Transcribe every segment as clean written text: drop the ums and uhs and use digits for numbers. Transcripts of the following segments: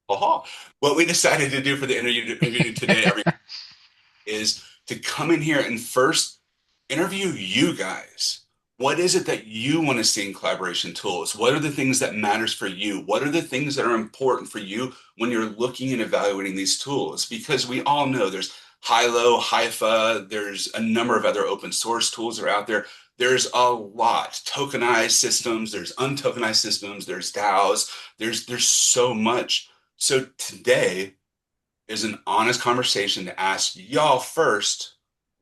Aha. What we decided to do for the interview today, is to come in here and first interview you guys. What is it that you want to see in collaboration tools? What are the things that matters for you? What are the things that are important for you when you're looking and evaluating these tools? Because we all know there's Hilo, HIFA, there's a number of other open source tools that are out there. There's a lot. Tokenized systems, there's untokenized systems, there's DAOs, there's so much. So today is an honest conversation to ask y'all first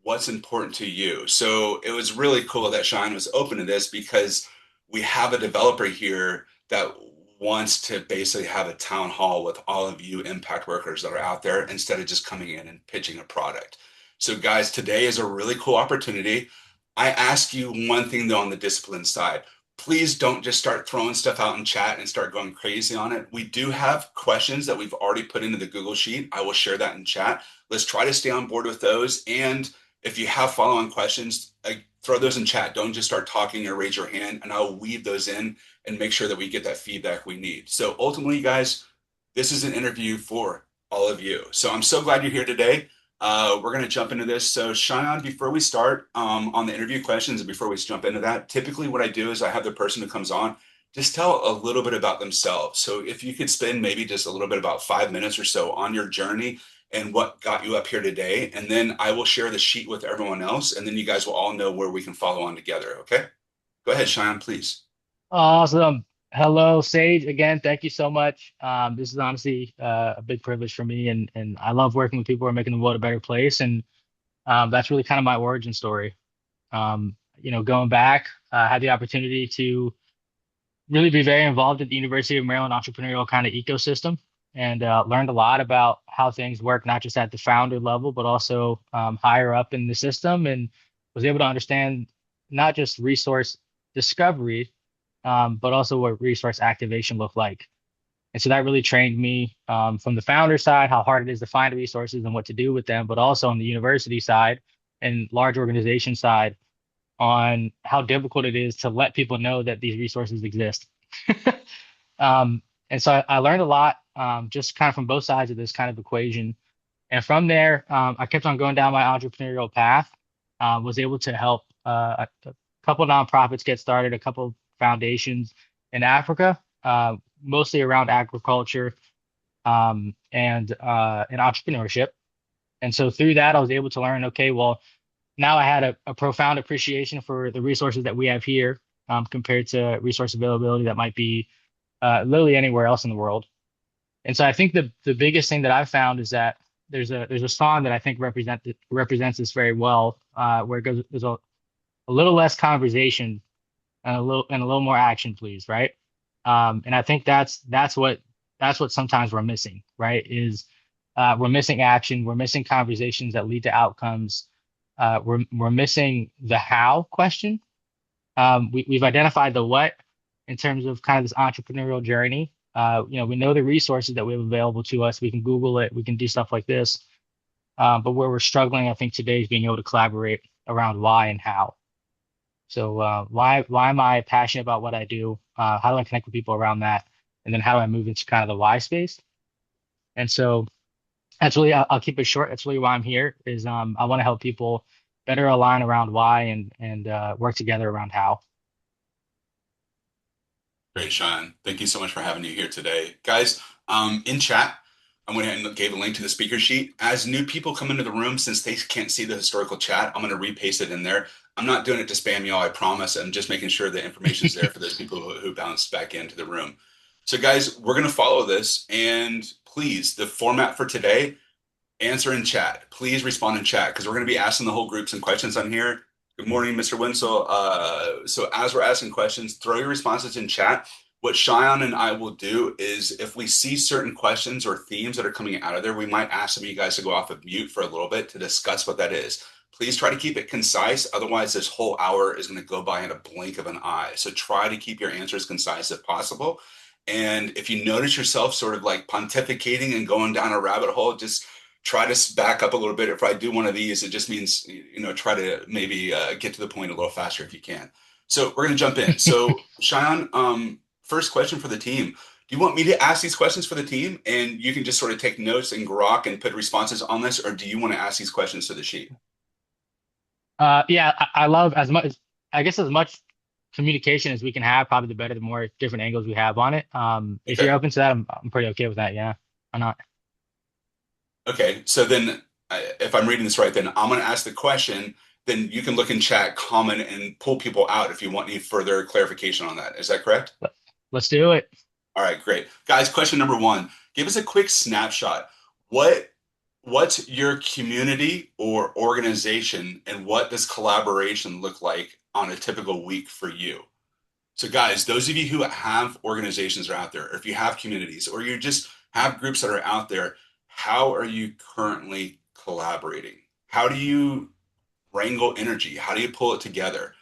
what's important to you. So it was really cool that Shine was open to this because we have a developer here that wants to basically have a town hall with all of you impact workers that are out there instead of just coming in and pitching a product. So, guys, today is a really cool opportunity. I ask you one thing though on the discipline side. Please don't just start throwing stuff out in chat and start going crazy on it. We do have questions that we've already put into the Google Sheet. I will share that in chat. Let's try to stay on board with those. And if you have follow-on questions, throw those in chat. Don't just start talking or raise your hand, and I'll weave those in and make sure that we get that feedback we need. So ultimately, guys, this is an interview for all of you. So I'm so glad you're here today. We're going to jump into this. So, Shyon, before we start on the interview questions and before we jump into that, typically what I do is I have the person who comes on just tell a little bit about themselves. So, if you could spend maybe just a little bit about 5 minutes or so on your journey and what got you up here today, and then I will share the sheet with everyone else, and then you guys will all know where we can follow on together. Okay? Go ahead, Shyon, please. Awesome. Hello, Sage. Again, thank you so much. This is honestly a big privilege for me, and I love working with people who are making the world a better place. And that's really kind of my origin story. Going back, I had the opportunity to really be very involved at the University of Maryland entrepreneurial kind of ecosystem, and learned a lot about how things work, not just at the founder level, but also higher up in the system, and was able to understand not just resource discovery but also what resource activation looked like. And so that really trained me from the founder side, how hard it is to find resources and what to do with them, but also on the university side and large organization side on how difficult it is to let people know that these resources exist. And so I learned a lot just kind of from both sides of this kind of equation. And from there, I kept on going down my entrepreneurial path, was able to help a couple nonprofits get started, a couple foundations in Africa, mostly around agriculture and entrepreneurship. And so through that, I was able to learn, okay, well, now I had a profound appreciation for the resources that we have here compared to resource availability that might be literally anywhere else in the world. And so I think the biggest thing that I've found is that there's a song that I think represents this very well, where it goes there's a little less conversation and a little more action, please, right? And I think that's what sometimes we're missing, right? Is we're missing action, we're missing conversations that lead to outcomes, we're missing the how question. We've identified the what in terms of kind of this entrepreneurial journey. We know the resources that we have available to us. We can Google it, we can do stuff like this. But where we're struggling, I think, today is being able to collaborate around why and how. So why am I passionate about what I do? How do I connect with people around that? And then how do I move into kind of the why space? And so that's really I'll keep it short. That's really why I'm here is I want to help people better align around why and work together around how. Great, Sean. Thank you so much for having you here today. Guys, in chat, I went ahead and gave a link to the speaker sheet. As new people come into the room, since they can't see the historical chat, I'm going to repaste it in there. I'm not doing it to spam y'all, I promise. I'm just making sure the information is there for those people who bounced back into the room. So, guys, we're going to follow this. And please, the format for today, answer in chat. Please respond in chat because we're going to be asking the whole group some questions on here. Good morning, Mr. Winslow. So as we're asking questions, throw your responses in chat. What Cheyenne and I will do is if we see certain questions or themes that are coming out of there, we might ask some of you guys to go off of mute for a little bit to discuss what that is. Please try to keep it concise. Otherwise, this whole hour is going to go by in a blink of an eye. So try to keep your answers concise if possible. And if you notice yourself sort of like pontificating and going down a rabbit hole, just try to back up a little bit. If I do one of these, it just means, try to maybe get to the point a little faster if you can. So we're going to jump in. So Cheyenne, first question for the team. Do you want me to ask these questions for the team and you can just sort of take notes and grok and put responses on this, or do you want to ask these questions to the sheet? Yeah, I love as much, I guess as much communication as we can have, probably the better, the more different angles we have on it. If you're Okay. open to that, I'm pretty okay with that. Yeah. Why not? Okay. So then, if I'm reading this right, then I'm going to ask the question. Then you can look in chat, comment, and pull people out if you want any further clarification on that. Is that correct? Let- Let's do it. All right, great. Guys, question number one. Give us a quick snapshot. What what's your community or organization and what does collaboration look like on a typical week for you? So guys, those of you who have organizations are out there, or if you have communities or you just have groups that are out there, how are you currently collaborating? How do you wrangle energy? How do you pull it together?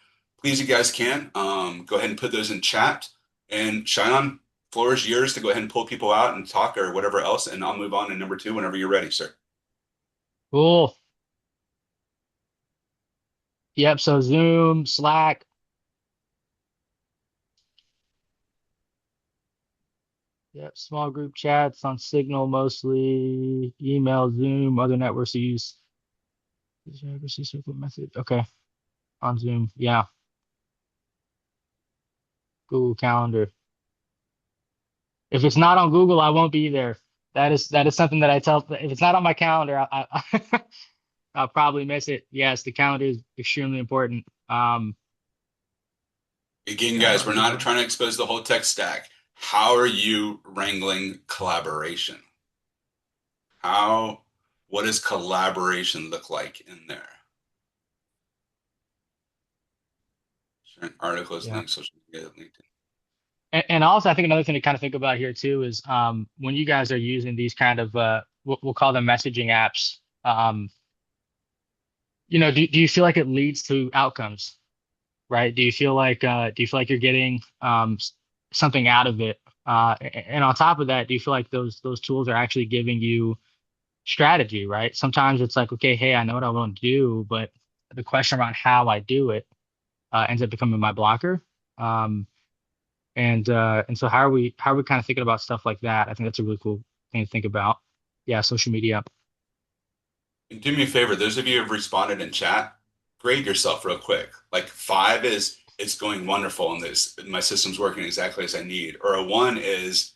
Please, you guys can go ahead and put those in chat. And Shyon, floor is yours to go ahead and pull people out and talk or whatever else. And I'll move on to number two whenever you're ready, sir. Cool. Yep. So Zoom, Slack. Yep. Small group chats on Signal mostly. Email, Zoom, other networks use. GRC circle method. Okay. On Zoom. Yeah. Google Calendar. If it's not on Google, I won't be there. That is something that I tell. If it's not on my calendar, I'll probably miss it. Yes, the calendar is extremely important. Again, Yeah, guys, we're about not Google. trying to expose the whole tech stack. How are you wrangling collaboration? How, what does collaboration look like in there? Sharing articles, Yeah. links, social media, LinkedIn. And also, I think another thing to kind of think about here too is when you guys are using these kind of we'll call them messaging apps. Do you feel like it leads to outcomes, right? Do you feel like you're getting something out of it? And on top of that, do you feel like those tools are actually giving you strategy, right? Sometimes it's like, okay, hey, I know what I want to do, but the question around how I do it ends up becoming my blocker. Um, and so how are we kind of thinking about stuff like that? I think that's a really cool thing to think about. Yeah, social media. And do me a favor, those of you who have responded in chat, grade yourself real quick. Like five is it's going wonderful and this my system's working exactly as I need. Or a one is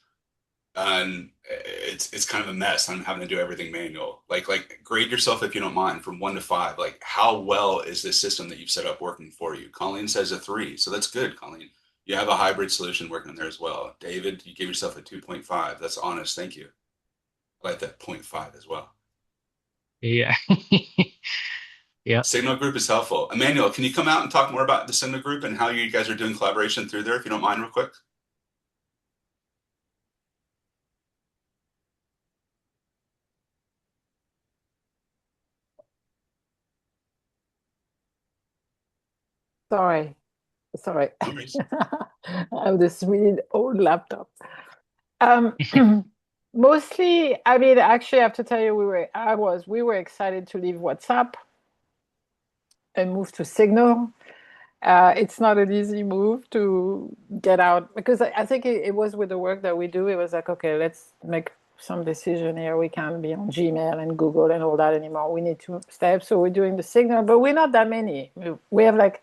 it's kind of a mess. I'm having to do everything manual. Like grade yourself if you don't mind from one to five. Like how well is this system that you've set up working for you? Colleen says a three, so that's good, Colleen. You have a hybrid solution working there as well. David, you gave yourself a 2.5. That's honest. Thank you. I like that zero point 0.5 as well. Yeah. Yeah. Signal group is helpful. Emmanuel, can you come out and talk more about the Signal group and how you guys are doing collaboration through there, if you don't mind, real quick? Sorry, sorry. No worries. I have this really old laptop. Um, Mostly, I mean, actually, I have to tell you, we were excited to leave WhatsApp and move to Signal. It's not an easy move to get out because I think it was with the work that we do. It was like, okay, let's make some decision here. We can't be on Gmail and Google and all that anymore. We need to step. So we're doing the Signal, but we're not that many. We have like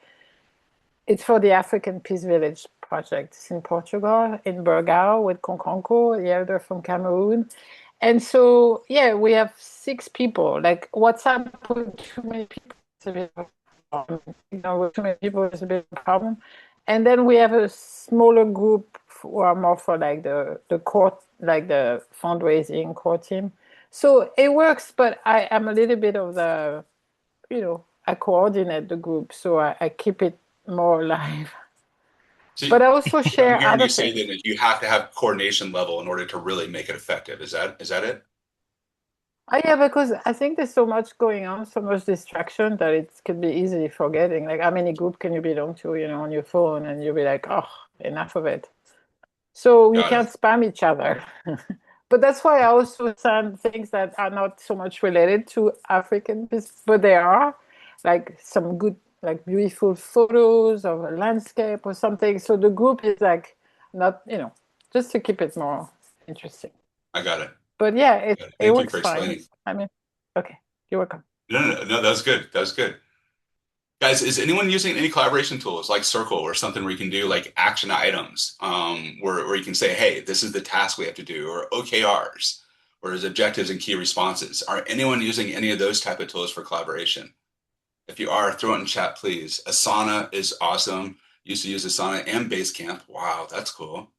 it's for the African Peace Village project. It's in Portugal, in Burgao with Konkonko, the elder from Cameroon. And so, yeah, we have six people. Like WhatsApp with too many people, it's a bit of a problem. With too many people, it's a bit of a problem. And then we have a smaller group who are more for like the core, like the fundraising core team. So it works, but I am a little bit of I coordinate the group, so I keep it more alive. So But I also what I'm share hearing other you say things. then is you have to have coordination level in order to really make it effective. Is that it? Oh, yeah, because I think there's so much going on, so much distraction that it could be easily forgetting. Like, how many group can you belong to, on your phone, and you'll be like, oh, enough of it. So you Got it. can't spam each other. But that's why I also send things that are not so much related to African business, but they are, like some good, like beautiful photos of a landscape or something. So the group is like not, just to keep it more interesting. I got it. But yeah, Got it. it Thank you works for fine. explaining. I mean, okay, you're welcome. No, that was good. That was good. Guys, is anyone using any collaboration tools like Circle or something where you can do like action items, where you can say, hey, this is the task we have to do, or OKRs, or as objectives and key responses? Are anyone using any of those type of tools for collaboration? If you are, throw it in chat, please. Asana is awesome. Used to use Asana and Basecamp. Wow, that's cool.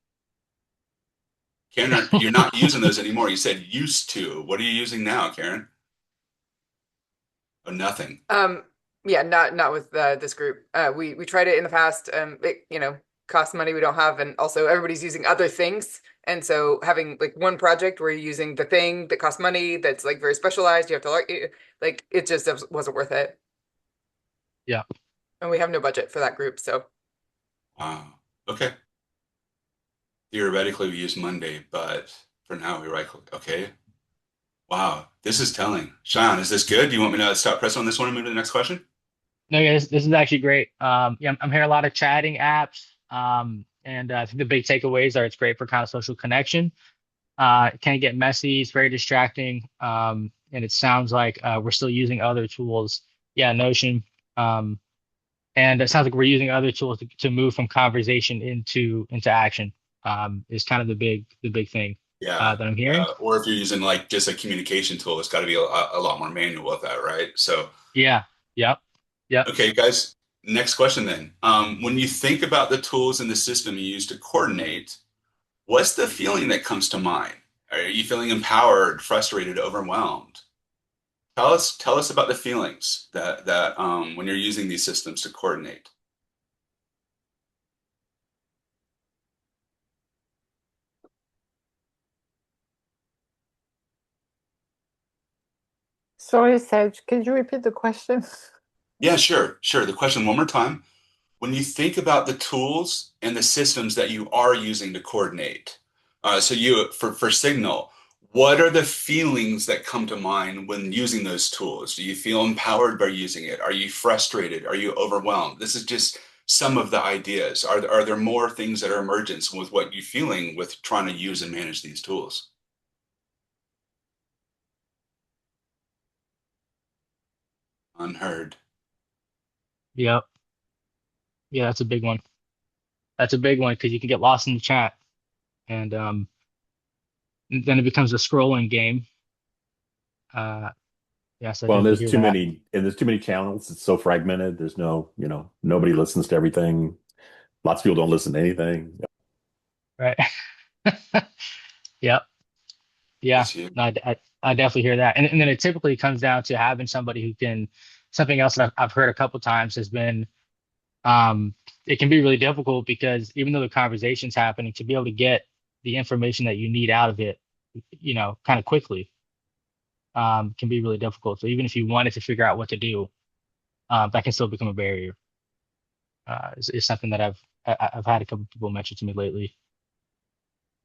Karen, you're not using those anymore. You said used to. What are you using now, Karen? Oh, nothing. Yeah, not with this group. We tried it in the past. It, costs money we don't have, and also everybody's using other things. And so having like one project where you're using the thing that costs money, that's like very specialized, you have to like it just wasn't worth it. Yeah. And we have no budget for that group, so Okay. Theoretically, we use Monday, but for now, we right click. Okay. Wow, this is telling. Shyon, is this good? Do you want me to stop pressing on this one and move to the next question? No, yeah, this is actually great. Yeah, I'm hearing a lot of chatting apps. And I think the big takeaways are it's great for kind of social connection. It can get messy. It's very distracting. And it sounds like we're still using other tools. Yeah, Notion. And it sounds like we're using other tools to move from conversation into action. Is kind of the big thing Yeah. that I'm hearing. Or if you're using like just a communication tool, it's got to be a lot more manual with that, right? So, Yeah. Yep. Yep. okay, guys, next question then. When you think about the tools in the system you use to coordinate, what's the feeling that comes to mind? Are you feeling empowered, frustrated, overwhelmed? Tell us about the feelings that when you're using these systems to coordinate. Sorry, Sage, could you repeat the question? Yeah, sure, sure. The question one more time. When you think about the tools and the systems that you are using to coordinate, so you for Signal, what are the feelings that come to mind when using those tools? Do you feel empowered by using it? Are you frustrated? Are you overwhelmed? This is just some of the ideas. Are there more things that are emergent with what you're feeling with trying to use and manage these tools? Unheard. Yep. Yeah, that's a big one. That's a big one because you can get lost in the chat, and then it becomes a scrolling game. Uh, yes, I Well, and definitely hear that. there's too many channels. It's so fragmented. There's no, nobody listens to everything. Lots of people don't listen to anything. Right. Yep. Yeah. Yes, you. No, I definitely hear that. And then it typically comes down to having somebody who can, something else that I've heard a couple times has been, um, it can be really difficult because even though the conversation's happening, to be able to get the information that you need out of it, kind of quickly, can be really difficult. So even if you wanted to figure out what to do, that can still become a barrier. Is something that I've had a couple people mention to me lately.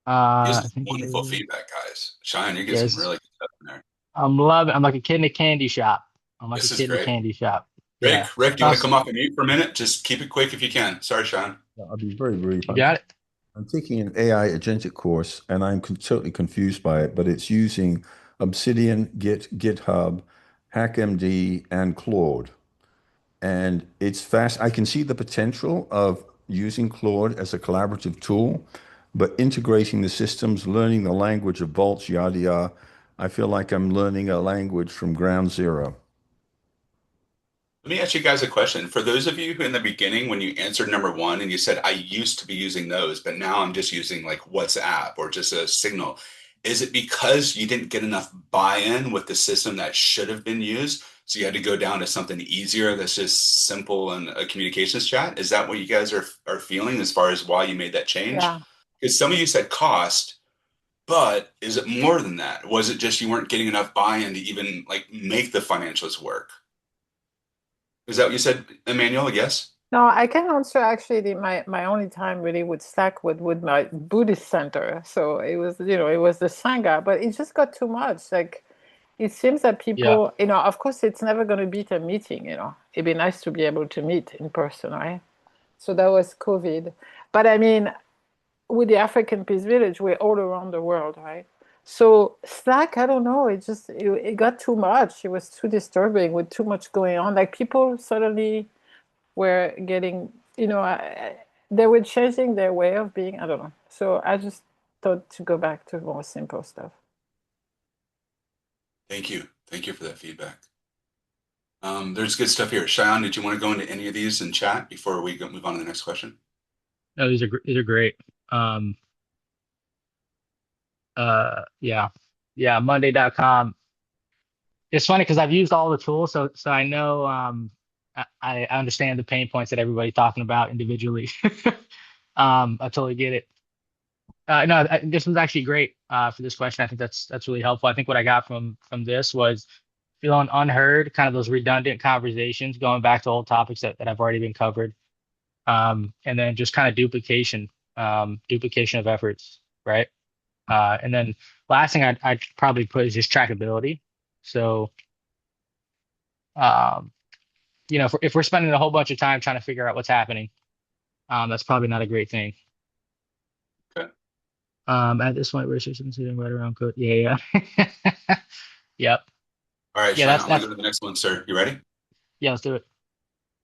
This I is think wonderful feedback, guys. Shine, you get some yes, really good stuff in there. I'm loving. I'm like a kid in a candy shop. I'm like a This is kid in a great. candy shop. Yeah. Rick, do you want to Awesome. come off and mute for a minute? Just keep it quick if you can. Sorry, Sean. I'll be very brief. You got it. I'm taking an AI agentic course, and I'm totally confused by it, but it's using Obsidian, GitHub, HackMD, and Claude. And it's fast. I can see the potential of using Claude as a collaborative tool, but integrating the systems, learning the language of vaults, yada yada, I feel like I'm learning a language from ground zero. Let me ask you guys a question. For those of you who in the beginning, when you answered number one and you said, I used to be using those, but now I'm just using like WhatsApp or just a Signal, is it because you didn't get enough buy-in with the system that should have been used? So you had to go down to something easier that's just simple and a communications chat? Is that what you guys are feeling as far as why you made that change? Yeah. Because some of you said cost, but is it more than that? Was it just you weren't getting enough buy-in to even like make the financials work? Is that what you said, Emmanuel? Yes. No, I can answer actually my only time really with Slack with my Buddhist center. So it was, it was the Sangha, but it just got too much. Like it seems that Yeah. people, of course it's never going to beat a meeting. It'd be nice to be able to meet in person, right? So that was COVID. But I mean, with the African Peace Village, we're all around the world, right? So Slack, I don't know, it got too much. It was too disturbing with too much going on. Like people suddenly were getting, they were changing their way of being. I don't know. So I just thought to go back to more simple stuff. Thank you. Thank you for that feedback. There's good stuff here. Shyon, did you want to go into any of these in chat before we move on to the next question? No, these are great. Yeah. Yeah, Monday.com. It's funny because I've used all the tools, so I know I understand the pain points that everybody's talking about individually. I totally get it. No, this was actually great for this question. I think that's really helpful. I think what I got from this was feeling unheard, kind of those redundant conversations, going back to old topics that have already been covered, and then just kind of duplication of efforts, right? And then last thing I'd probably put is just trackability. So, um, if we're spending a whole bunch of time trying to figure out what's happening, that's probably not a great thing. Okay. At this point, we're sitting right around code. Yeah, yeah. Yep. All right, Yeah, Shyon, I'm going that's to go to the next one, sir. You ready? yeah, let's do it.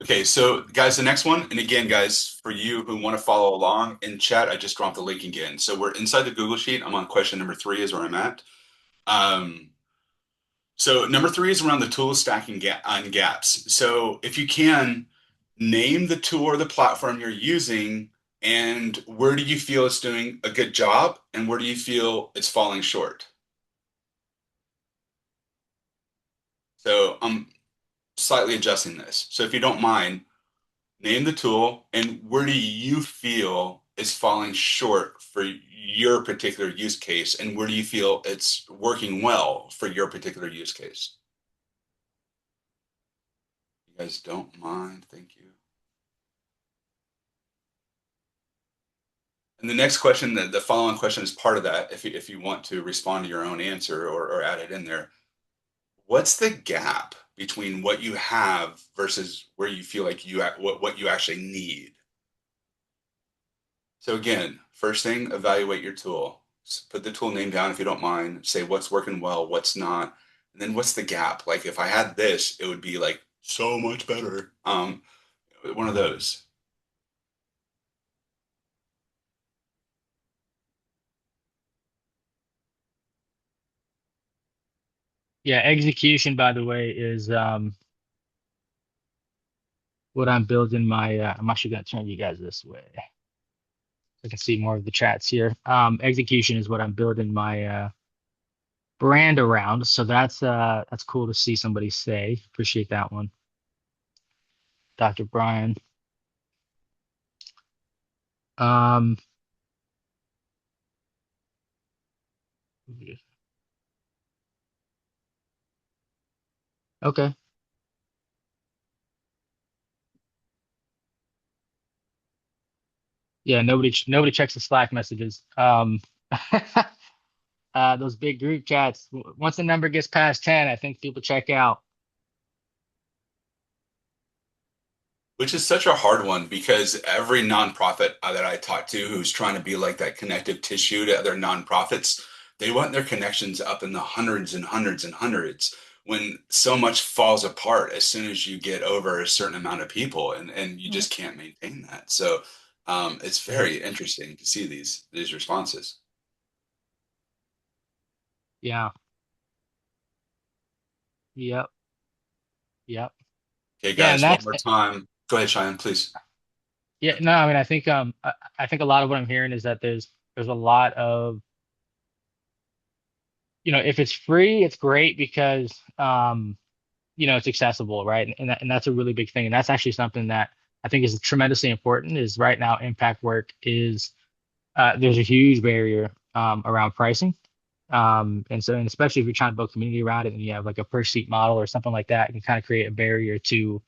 Okay, so guys, the next one, and again, guys, for you who want to follow along in chat, I just dropped the link again. So we're inside the Google Sheet. I'm on question number 3 is where I'm at. So number 3 is around the tool stacking on gaps. So if you can, name the tool or the platform you're using, and where do you feel it's doing a good job, and where do you feel it's falling short? So I'm slightly adjusting this. So if you don't mind, name the tool and where do you feel is falling short for your particular use case, and where do you feel it's working well for your particular use case? You guys don't mind? Thank you. And the next question, the following question is part of that. If you want to respond to your own answer or add it in there, what's the gap between what you have versus where you feel like what you actually need? So again, first thing, evaluate your tool. Put the tool name down if you don't mind. Say what's working well, what's not, and then what's the gap? Like if I had this, it would be like so much better. One of those. Yeah, execution, by the way, is what I'm building my. I'm actually going to turn you guys this way so I can see more of the chats here. Execution is what I'm building my brand around. So that's cool to see somebody say. Appreciate that one, Dr. Brian. Um, okay. Yeah, nobody checks the Slack messages. Those big group chats. Once the number gets past 10, I think people check out. Which is such a hard one because every nonprofit that I talk to who's trying to be like that connective tissue to other nonprofits, they want their connections up in the hundreds and hundreds and hundreds when so much falls apart as soon as you get over a certain amount of people and you just can't maintain that. So it's very interesting to see these responses. Yeah. Yep. Yep. Okay, Yeah, and guys, one that's more time. Go ahead, Cheyenne, please. yeah, no, I mean I think a lot of what I'm hearing is that there's a lot of, if it's free, it's great because it's accessible, right? And that's a really big thing. And that's actually something that I think is tremendously important is right now impact work is there's a huge barrier around pricing. And especially if you're trying to build community around it and you have like a per seat model or something like that, it can kind of create a barrier to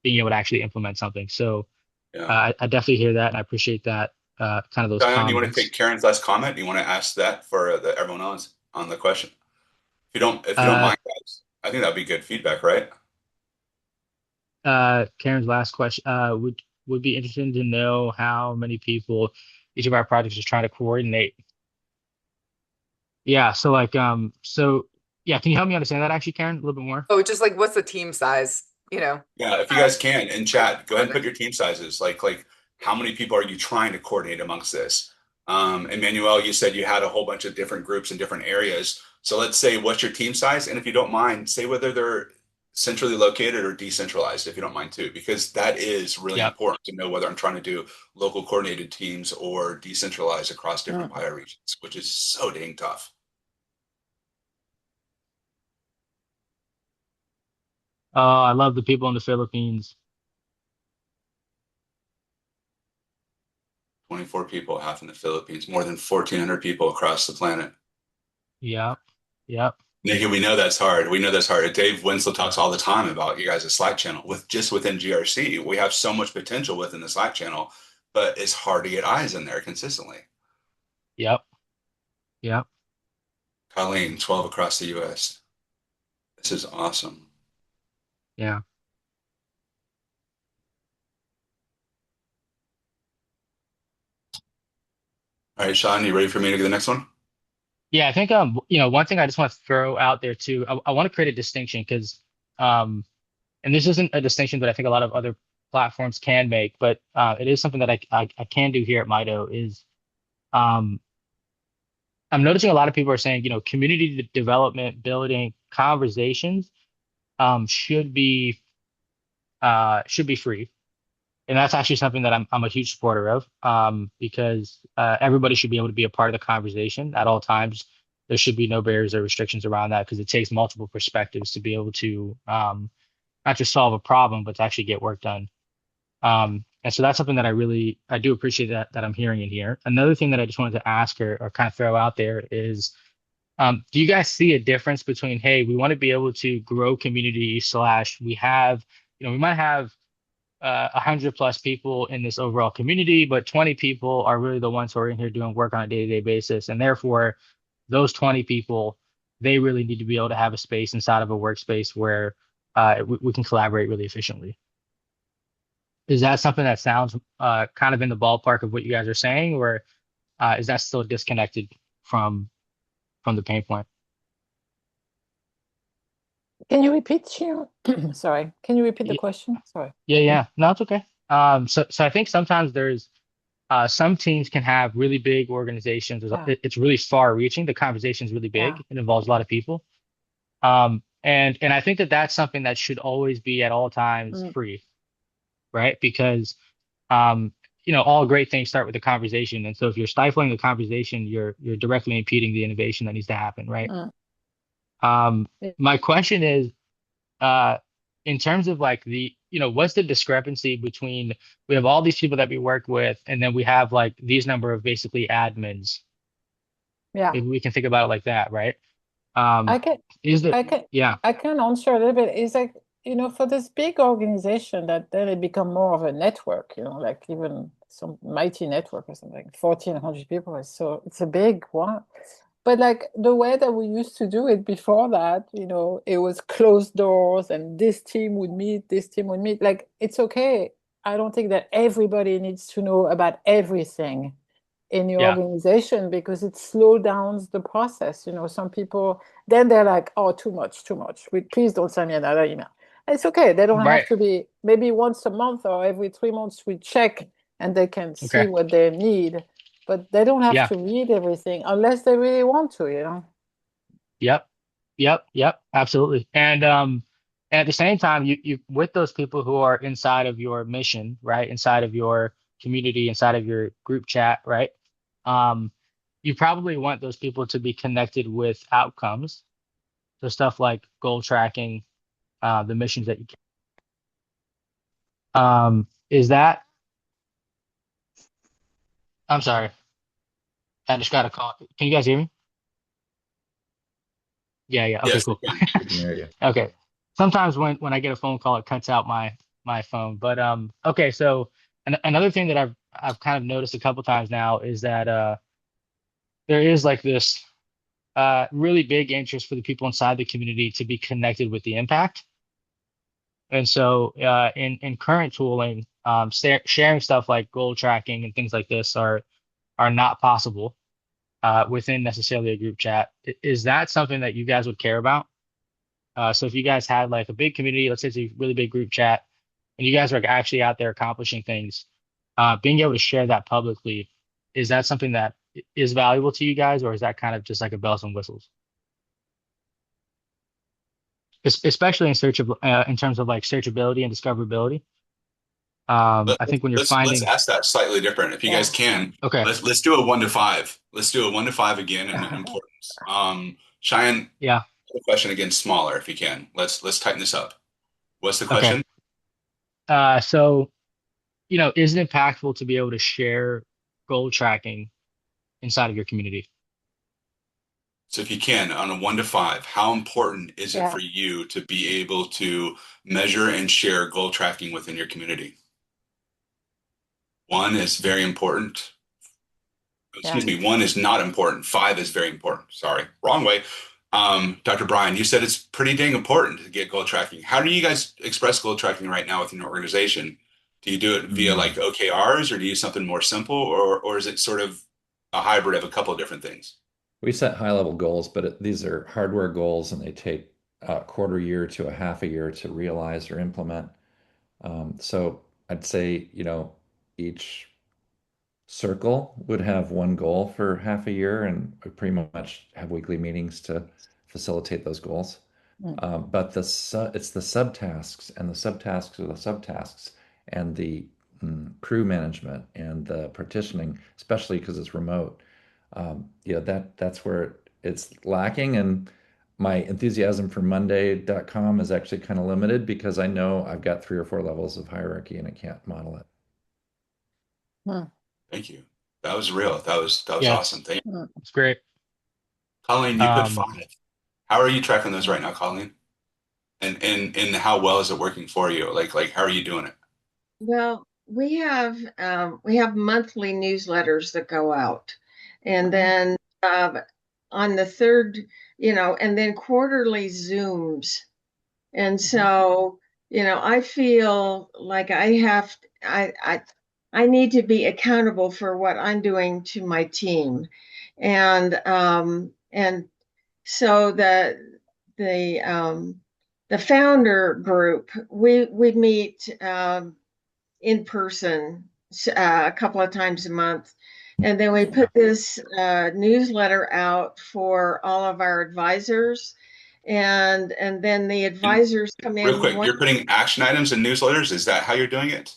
being able to actually implement something. So Yeah. I definitely hear that and I appreciate that kind of those Cheyenne, you want to take comments. Karen's last comment? You want to ask that for everyone else on the question? If you don't Uh, mind, guys, I think that'd be good feedback, right? Karen's last question would be interesting to know how many people. each of our projects is trying to coordinate. Yeah. So like, so yeah, can you help me understand that actually, Karen, a little bit more? Oh, just like what's the team size? You know, Yeah, if you guys can in chat, go ahead and put your team sizes. Like how many people are you trying to coordinate amongst this? Emmanuel, you said you had a whole bunch of different groups in different areas. So let's say what's your team size? And if you don't mind, say whether they're centrally located or decentralized, if you don't mind too, because that is really Yep. important to know whether I'm trying to do local coordinated teams or decentralized across different bioregions, which is so dang tough. I love the people in the Philippines. 24 people, half in the Philippines, more than 1,400 people across the planet. Yep. Yep. Nikki, we know that's hard. We know that's hard. Dave Winslow talks all the time about you guys' Slack channel with just within GRC. We have so much potential within the Slack channel, but it's hard to get eyes in there consistently. Yep. Yep. Colleen, 12 across the US. This is awesome. Yeah. All right, Sean, you ready for me to get the next one? Yeah, I think one thing I just want to throw out there too, I want to create a distinction because and this isn't a distinction that I think a lot of other platforms can make, but it is something that I can do here at Mito is um I'm noticing a lot of people are saying, community development, building, conversations should be free. And that's actually something that I'm a huge supporter of, because everybody should be able to be a part of the conversation at all times. There should be no barriers or restrictions around that because it takes multiple perspectives to be able to not just solve a problem, but to actually get work done. And so that's something that I do appreciate that I'm hearing in here. Another thing that I just wanted to ask or kind of throw out there is, do you guys see a difference between, hey, we want to be able to grow community slash we have, we might have 100+ people in this overall community, but 20 people are really the ones who are in here doing work on a day-to-day basis. And therefore, those 20 people, they really need to be able to have a space inside of a workspace where we can collaborate really efficiently. Is that something that sounds kind of in the ballpark of what you guys are saying, or is that still disconnected from the pain point? Can you repeat, Shyon? Sorry. Can you repeat the question? Sorry. Yeah. No, it's okay. So I think sometimes there's some teams can have really big organizations. It's really far reaching. The conversation is really big. It involves a lot of people. And I think that's something that should always be at all times free, right? Because all great things start with a conversation. And so if you're stifling the conversation, you're directly impeding the innovation that needs to happen, right? My question is, in terms of like what's the discrepancy between we have all these people that we work with, and then we have like these number of basically admins. Yeah. Maybe we can think about it like that, right? I can answer a little bit. It's like, for this big organization that then it become more of a network, like even some mighty network or something, 1,400 people. It's a big one. But like the way that we used to do it before that, it was closed doors and this team would meet, this team would meet. Like, it's okay. I don't think that everybody needs to know about everything in your organization because it slows down the process. Some people, then they're like, oh, too much. Please don't send me another email. It's okay. They don't have to be, maybe once a month or every 3 months we check and they can see what they need. But they don't have to read everything unless they really want to, Yep, absolutely. And at the same time, you with those people who are inside of your mission, right? Inside of your community, inside of your group chat, right? You probably want those people to be connected with outcomes. So stuff like goal tracking, the missions that you can. Is that, I'm sorry. I just got a call. Can you guys hear me? Yeah. Okay, Yes, cool. I can hear you. Okay. Sometimes when I get a phone call, it cuts out my phone. But okay. So another thing that I've kind of noticed a couple times now is that there is like this really big interest for the people inside the community to be connected with the impact. And so in current tooling, sharing stuff like goal tracking and things like this are are not possible within necessarily a group chat. Is that something that you guys would care about? So if you guys had like a big community, let's say it's a really big group chat, and you guys are actually out there accomplishing things, being able to share that publicly, is that something that is valuable to you guys, or is that kind of just like a bells and whistles? Especially in terms of like searchability and discoverability. I think when you're Let's finding, ask that slightly different. If you guys can, okay, let's do a 1 to 5. Let's do a 1 to 5 again in importance. Cheyenne, yeah, the question again smaller if you can. Let's tighten this up. What's the okay. question? So, is it impactful to be able to share goal tracking inside of your community? So if you can, on a 1 to 5, how important is it Yeah. for you to be able to measure and share goal tracking within your community? 1 is very important. Excuse me, 1 is not important. 5 is very important. Sorry, wrong way. Dr. Brian, you said it's pretty dang important to get goal tracking. How do you guys express goal tracking right now within your organization? Do you do it via like OKRs, or do you use something more simple, or is it sort of a hybrid of a couple of different things? We set high level goals, but these are hardware goals and they take a quarter year to a half a year to realize or implement. So I'd say, each circle would have one goal for half a year, and we pretty much have weekly meetings to facilitate those goals. But it's the subtasks, and the subtasks are the subtasks, and the crew management and the partitioning, especially because it's remote. That's where it's lacking. And my enthusiasm for Monday.com is actually kind of limited because I know I've got 3 or 4 levels of hierarchy and I can't model it. Thank you. That was real. That was Yeah, awesome. Thank you. it's great. Colleen, you put 5. How are you tracking those right now, Colleen? And how well is it working for you? Like how are you doing it? Well, we have monthly newsletters that go out, and then on the third, and then quarterly Zooms. And so, I feel like I need to be accountable for what I'm doing to my team. And so the founder group, we meet in person a couple of times a month. And then we put this newsletter out for all of our advisors. And then the advisors come in. Real quick, you're putting action items in newsletters. Is that how you're doing it?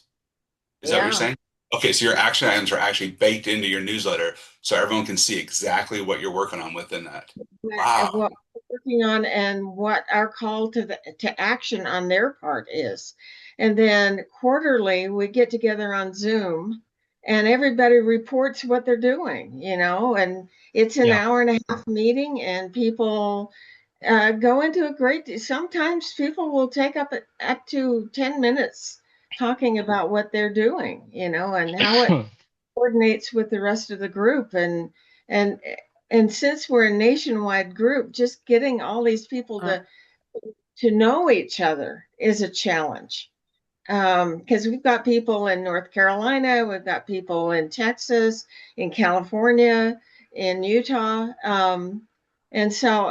Is that what you're saying? Okay, so your action items are actually baked into your newsletter so everyone can see exactly what you're working on within that. Wow. What we're working on and what our call to action on their part is. And then quarterly, we get together on Zoom and everybody reports what they're doing, and it's an hour and a half meeting, and people go into sometimes people will take up to 10 minutes talking about what they're doing, and how it coordinates with the rest of the group. And since we're a nationwide group, just getting all these people to know each other is a challenge. Because we've got people in North Carolina, we've got people in Texas, in California, in Utah. And so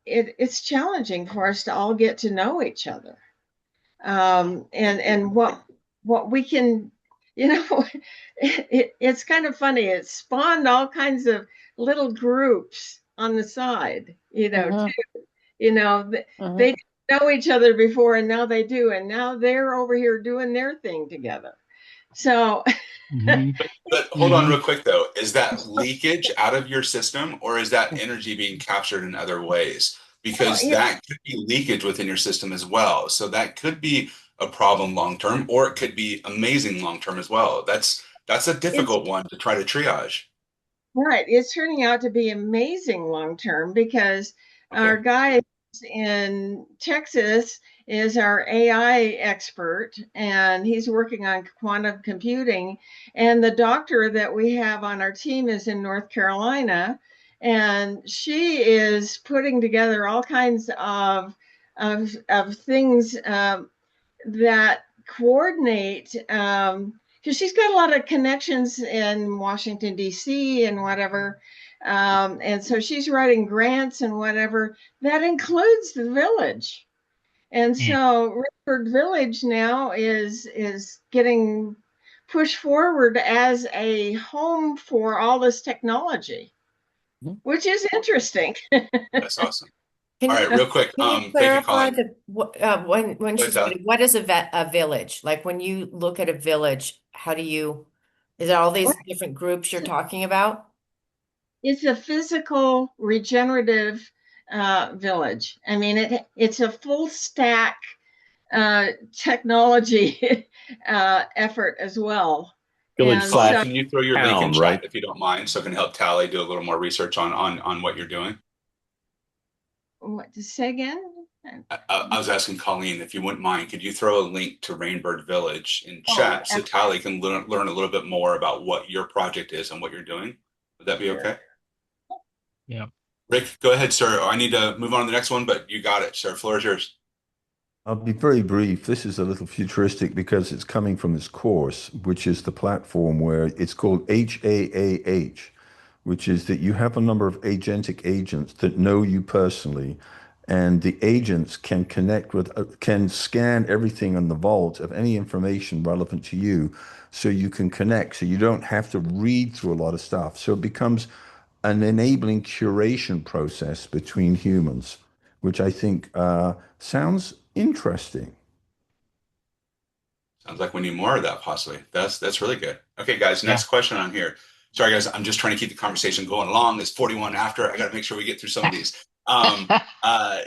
it's challenging for us to all get to know each other. And what we can, it's kind of funny. It spawned all kinds of little groups on the side, too. They didn't know each other before, and now they do, and now they're over here doing their thing together. So, but hold on real quick though. Is that leakage out of your system, or is that energy being captured in other ways? Because that could be leakage within your system as well. So that could be a problem long term, or it could be amazing long term as well. That's a difficult one to try to triage. Right. It's turning out to be amazing long term because our guy in Texas is our AI expert, and he's working on quantum computing. And the doctor that we have on our team is in North Carolina, and she is putting together all kinds of things that coordinate because she's got a lot of connections in Washington, D.C. and whatever. And so she's writing grants and whatever. That includes the village. And so Redford Village now is getting pushed forward as a home for all this technology, which is interesting. That's awesome. Can All you, right, real quick. can you Thank you, clarify Colleen. when Go she's ahead, ready, what is a village? Like when you look at a village, how do you, is it all these different groups you're talking about? It's a physical regenerative village. I mean, it's a full stack technology effort as well. Village And Colleen, so, slash can you throw your link in town, chat right? if you don't mind, so I can help Tally do a little more research on what you're doing? what to say again? I was asking Colleen if you wouldn't mind, could you throw a link to Rainbird Village in Oh, chat so Tally can learn a little bit more about what your project is and what you're doing? Would that be sure. okay? Yeah. Rick, go ahead, sir. I need to move on to the next one, but you got it, sir. Floor is yours. I'll be very brief. This is a little futuristic because it's coming from this course, which is the platform where it's called HAAH, which is that you have a number of agentic agents that know you personally, and the agents can connect with, can scan everything in the vault of any information relevant to you so you can connect. So you don't have to read through a lot of stuff. So it becomes an enabling curation process between humans, which I think sounds interesting. Sounds like we need more of that, possibly. That's really good. Okay, guys, Yeah. next question on here. Sorry, guys, I'm just trying to keep the conversation going along. It's 41 after. I got to make sure we get through some of these.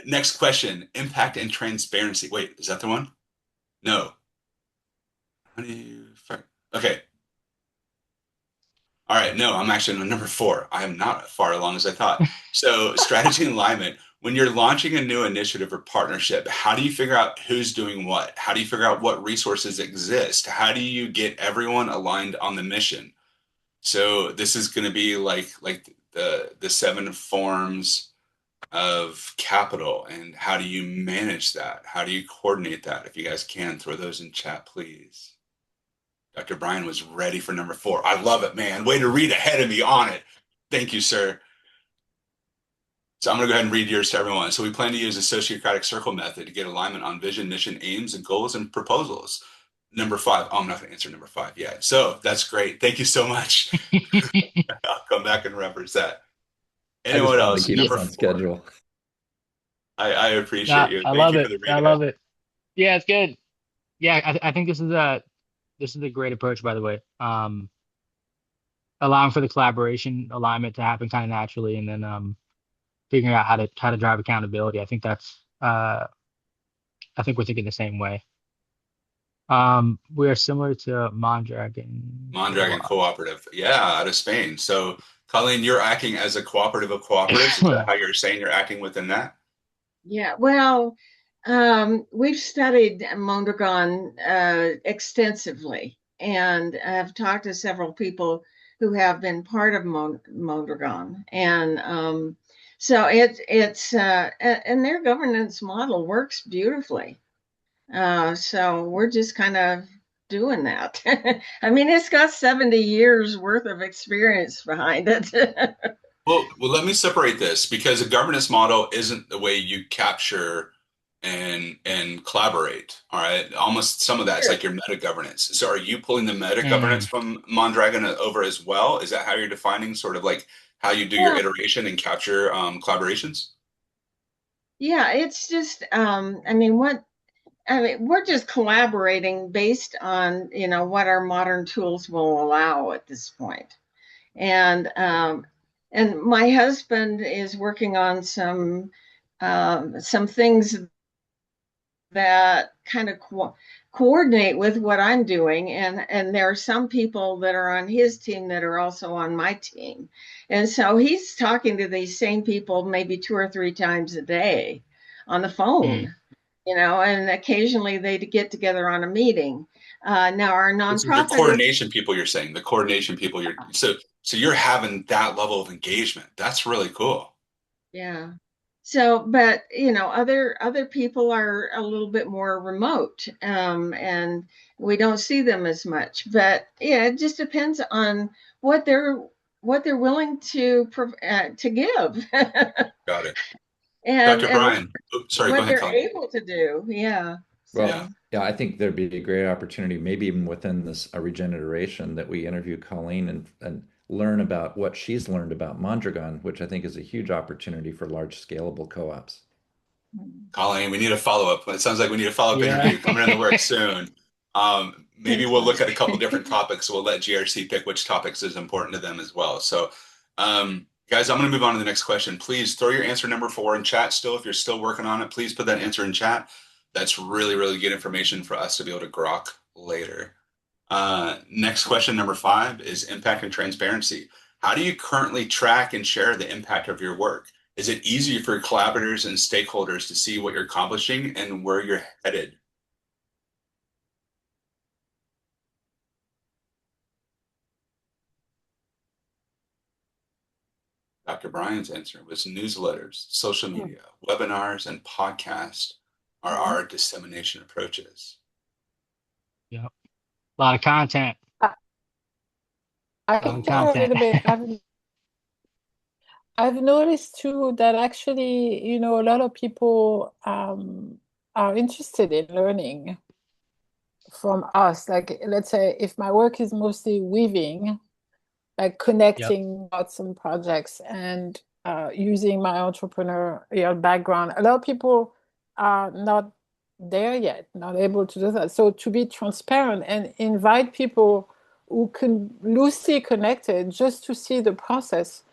Next question: impact and transparency. Wait, is that the one? No. How do you? Okay. All right. No, I'm actually on number 4. I am not as far along as I thought. So, strategy and alignment. When you're launching a new initiative or partnership, how do you figure out who's doing what? How do you figure out what resources exist? How do you get everyone aligned on the mission? So this is going to be like the 7 forms of capital, and how do you manage that? How do you coordinate that? If you guys can throw those in chat, please. Dr. Brian was ready for number 4. I love it, man. Way to read ahead of me on it. Thank you, sir. So I'm going to go ahead and read yours to everyone. So we plan to use the Sociocratic circle method to get alignment on vision, mission, aims, and goals and proposals. Number 5. Oh, I'm not going to answer number 5 yet. So that's great. Thank you so much. I'll come back and reference that. I just Anyone wanted to else? keep Number us on 4. schedule. I appreciate you. I Thank love you it. for the I read love ahead. it. Yeah, it's good. Yeah, I think this is a great approach, by the way. Allowing for the collaboration alignment to happen kind of naturally, and then figuring out how to drive accountability. I think that's I think we're thinking the same way. We are similar to Mondragon. Mondragon Cooperative. Yeah, out of Spain. So, Colleen, you're acting as a cooperative of cooperatives. Is that how you're saying you're acting within that? Yeah, well, we've studied Mondragon extensively, and I've talked to several people who have been part of Mondragon, and so it's and their governance model works beautifully. So we're just kind of doing that. I mean, it's got 70 years worth of experience behind it. Well, let me separate this because a governance model isn't the way you capture and collaborate. All right, almost some of that is Sure. like your meta governance. So, are you pulling the meta governance Mm. from Mondragon over as well? Is that how you're defining sort of like how you do your Well, iteration and capture collaborations? yeah, it's just, I mean, we're just collaborating based on, what our modern tools will allow at this point. And my husband is working on some things that kind of coordinate with what I'm doing. And there are some people that are on his team that are also on my team. And so he's talking to these same people maybe 2 or 3 times a day on the phone, and occasionally they get together on a meeting. Now our This is your nonprofit is, coordination people you're saying, the coordination people so you're having that level of engagement. That's really cool. yeah. So, but other people are a little bit more remote, and We don't see them as much, but yeah, it just depends on what they're willing to give. Got it. and Dr. and Brian, sorry, go what ahead, they're Colleen. able to do. Yeah. Yeah. So Yeah, I think there'd be a great opportunity, maybe even within this regeneration, that we interview Colleen and learn about what she's learned about Mondragon, which I think is a huge opportunity for large scalable co-ops. Colleen, we need a follow-up. It sounds like we need a follow-up Yeah. interview coming in the works soon. Maybe we'll look at a couple different topics. We'll let GRC pick which topics is important to them as well. So, guys, I'm going to move on to the next question. Please throw your answer number 4 in chat still. If you're still working on it, please put that answer in chat. That's really, really good information for us to be able to grok later. Next question, number 5, is impact and transparency. How do you currently track and share the impact of your work? Is it easy for collaborators and stakeholders to see what you're accomplishing and where you're headed? Dr. Brian's answer was newsletters, social media, webinars, and podcasts are our dissemination approaches. Yep. A lot of content. I A lot of think a content. little bit. I've noticed too that actually, a lot of people are interested in learning from us. Like, let's say if my work is mostly weaving, like Yep. connecting dots and projects and using my entrepreneurial background, a lot of people are not there yet, not able to do that. So to be transparent and invite people who can loosely connected just to see the process,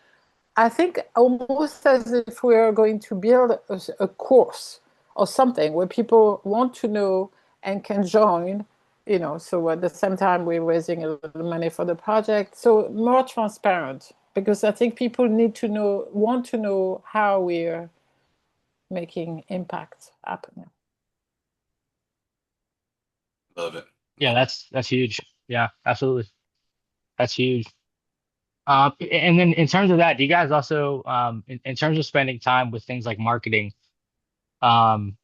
I think almost as if we are going to build a course or something where people want to know and can join, so at the same time we're raising a little money for the project. So more transparent, because I think people want to know how we're making impact happen. Love it. Yeah, that's huge. Yeah, absolutely. That's huge. And then in terms of that, do you guys also, in terms of spending time with things like marketing, um,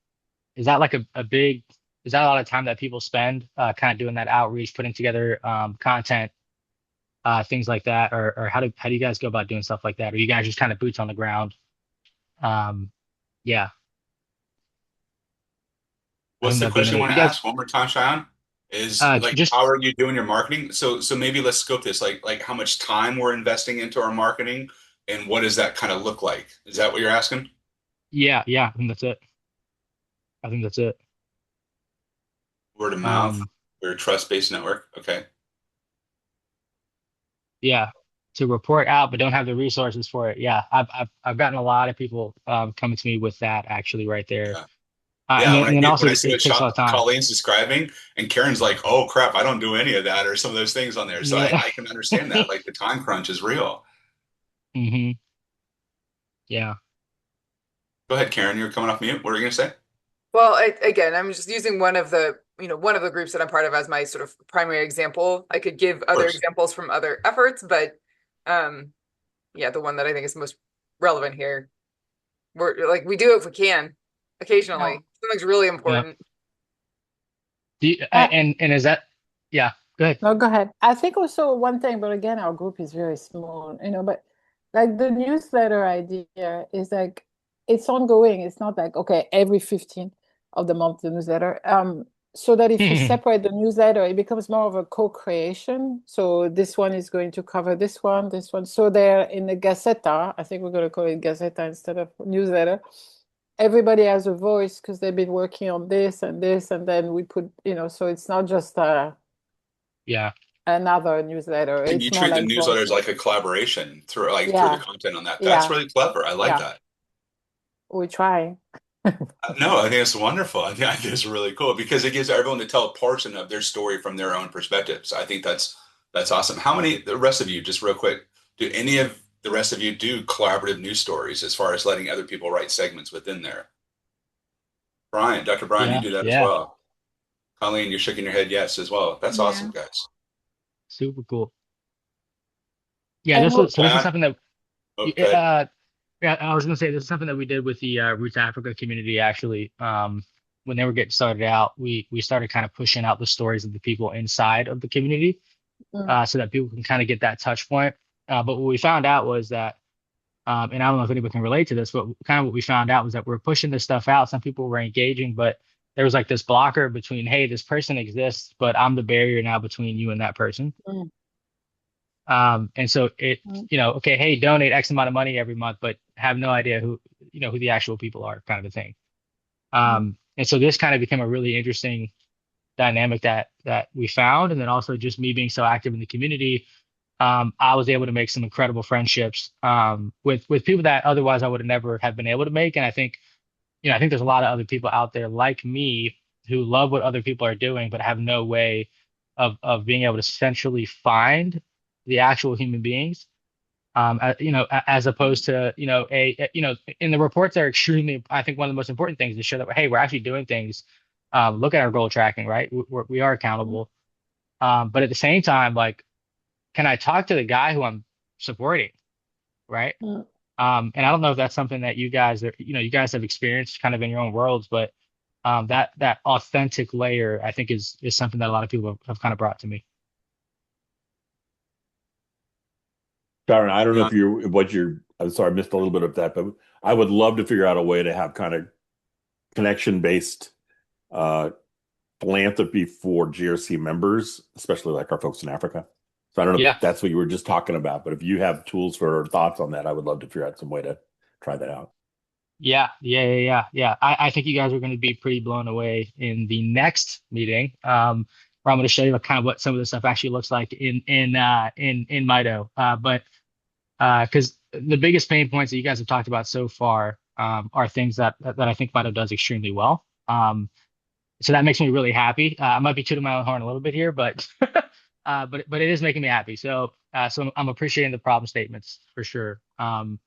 is that like is that a lot of time that people spend kind of doing that outreach, putting together content, things like that, or how do you guys go about doing stuff like that? Or you guys just kind of boots on the ground? Um, yeah, I What's think the that'd be question you another. want You to guys, ask one more time, Cheyenne? Is like, just how are you doing your marketing? So maybe let's scope this, like how much time we're investing into our marketing and what does that kind of look like? Is that what you're asking? yeah, I think that's it. I think that's it. Word of mouth, Um, or trust-based network? Okay. yeah, to report out, but don't have the resources for it. Yeah, I've gotten a lot of people coming to me with that actually right there. Yeah. And Yeah, then also when I see it what takes a lot of time. Colleen's describing, and Karen's like, "Oh crap, I don't do any of that," or some of those things on there. So Yeah. I can understand that. Like the time crunch is real. hmm Yeah. Go ahead, Karen. You're coming off mute. What are you gonna say? Well, again, I'm just using one of the groups that I'm part of as my sort of primary example. I could give Of other course. examples from other efforts, but yeah, the one that I think is most relevant here. We do it if we can, occasionally. Yeah. Something's really Yeah. important. And is that, yeah, go ahead. No, go ahead. I think also one thing, but again, our group is very small, but like the newsletter idea is like it's ongoing. It's not like, okay, every 15th of the month, the newsletter. So that if you separate the newsletter, it becomes more of a co-creation. So this one is going to cover this one, this one. So they're in the Gazzetta. I think we're going to call it Gazzetta instead of newsletter. Everybody has a voice because they've been working on this, and then we put, so it's not just Yeah. another newsletter. And you It's more treat the like newsletter as voices. like a collaboration through the Yeah, content on that. That's yeah, really clever. I like yeah. that. We try. No, I think it's wonderful. I think it's really cool because it gives everyone to tell a portion of their story from their own perspective. So I think that's awesome. How many, the rest of you, just real quick, do any of the rest of you do collaborative news stories as far as letting other people write segments within there? Brian, Dr. Brian, you Yeah. do that as Yeah. well. Colleen, you're shaking your head yes as well. That's yeah. awesome, guys. Super cool. Yeah. And This is Chad? something that, Okay. yeah, I was going to say, this is something that we did with the Roots Africa community, actually. when they were getting started out, we started kind of pushing out the stories of the people inside of the community, so that people can kind of get that touch point. But what we found out was that, and I don't know if anybody can relate to this, but kind of what we found out was that we're pushing this stuff out. Some people were engaging, but there was like this blocker between, hey, this person exists, but I'm the barrier now between you and that person. And so okay, hey, donate X amount of money every month, but have no idea who the actual people are, kind of a thing. And so this kind of became a really interesting dynamic that we found. And then also just me being so active in the community, I was able to make some incredible friendships with people that otherwise I would have never have been able to make. And I think there's a lot of other people out there like me who love what other people are doing, but have no way of being able to centrally find the actual human beings. As opposed to, in the reports are extremely, I think one of the most important things is to show that, hey, we're actually doing things. Look at our goal tracking, right? We are accountable. But at the same time, like, can I talk to the guy who I'm supporting, right? And I don't know if that's something that you guys have experienced kind of in your own worlds, but that authentic layer, I think is something that a lot of people have kind of brought to me. Darren, I don't know if I'm sorry, I missed a little bit of that, but I would love to figure out a way to have kind of connection-based philanthropy for GRC members, especially like our folks in Africa. So I don't know if that's what you were just talking about, but if you have tools or thoughts on that, I would love to figure out some way to try that out. Yeah. I think you guys are going to be pretty blown away in the next meeting, where I'm going to show you kind of what some of the stuff actually looks like in Mito. But because the biggest pain points that you guys have talked about so far are things that I think Mito does extremely well. So that makes me really happy. I might be tooting my own horn a little bit here, but but it is making me happy. So I'm appreciating the problem statements for sure. And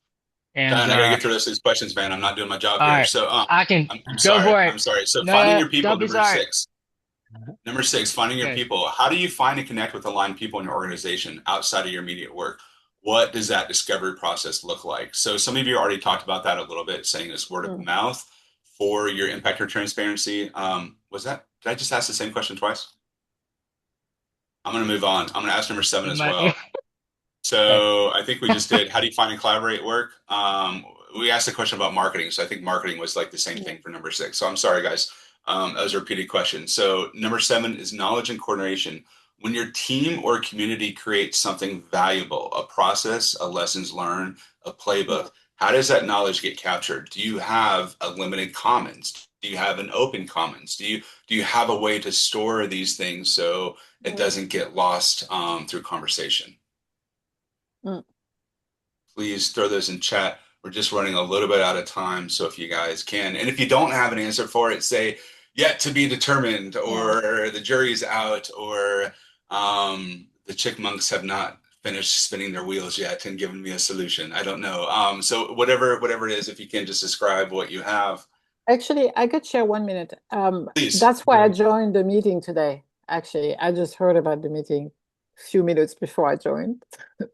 John, I gotta get through this these questions, man. I'm not doing my job all here. right, So I can I'm go sorry. for it. I'm sorry. So finding No, your people, don't be number sorry. six. Number six, finding your Okay. people. How do you find and connect with aligned people in your organization outside of your immediate work? What does that discovery process look like? So some of you already talked about that a little bit, saying this word of mouth for your impact or transparency. Did I just ask the same question twice? I'm going to move on. I'm going to ask number seven as well. So I think we just did, how do you find and collaborate work? We asked a question about marketing. So I think marketing was like the same thing for number six. So I'm sorry, guys. That was a repeated question. So number seven is knowledge and coordination. When your team or community creates something valuable, a process, a lessons learned, a playbook, how does that knowledge get captured? Do you have a limited commons? Do you have an open commons? Do you have a way to store these things so it doesn't get lost through conversation? Please throw those in chat. We're just running a little bit out of time. So if you guys can, and if you don't have an answer for it, say yet to be determined, or the jury's out, or the chickmunks have not finished spinning their wheels yet and given me a solution. I don't know. So whatever it is, if you can just describe what you have. Actually, I could share 1 minute. Please. That's why I joined the meeting today. Actually, I just heard about the meeting a few minutes before I joined.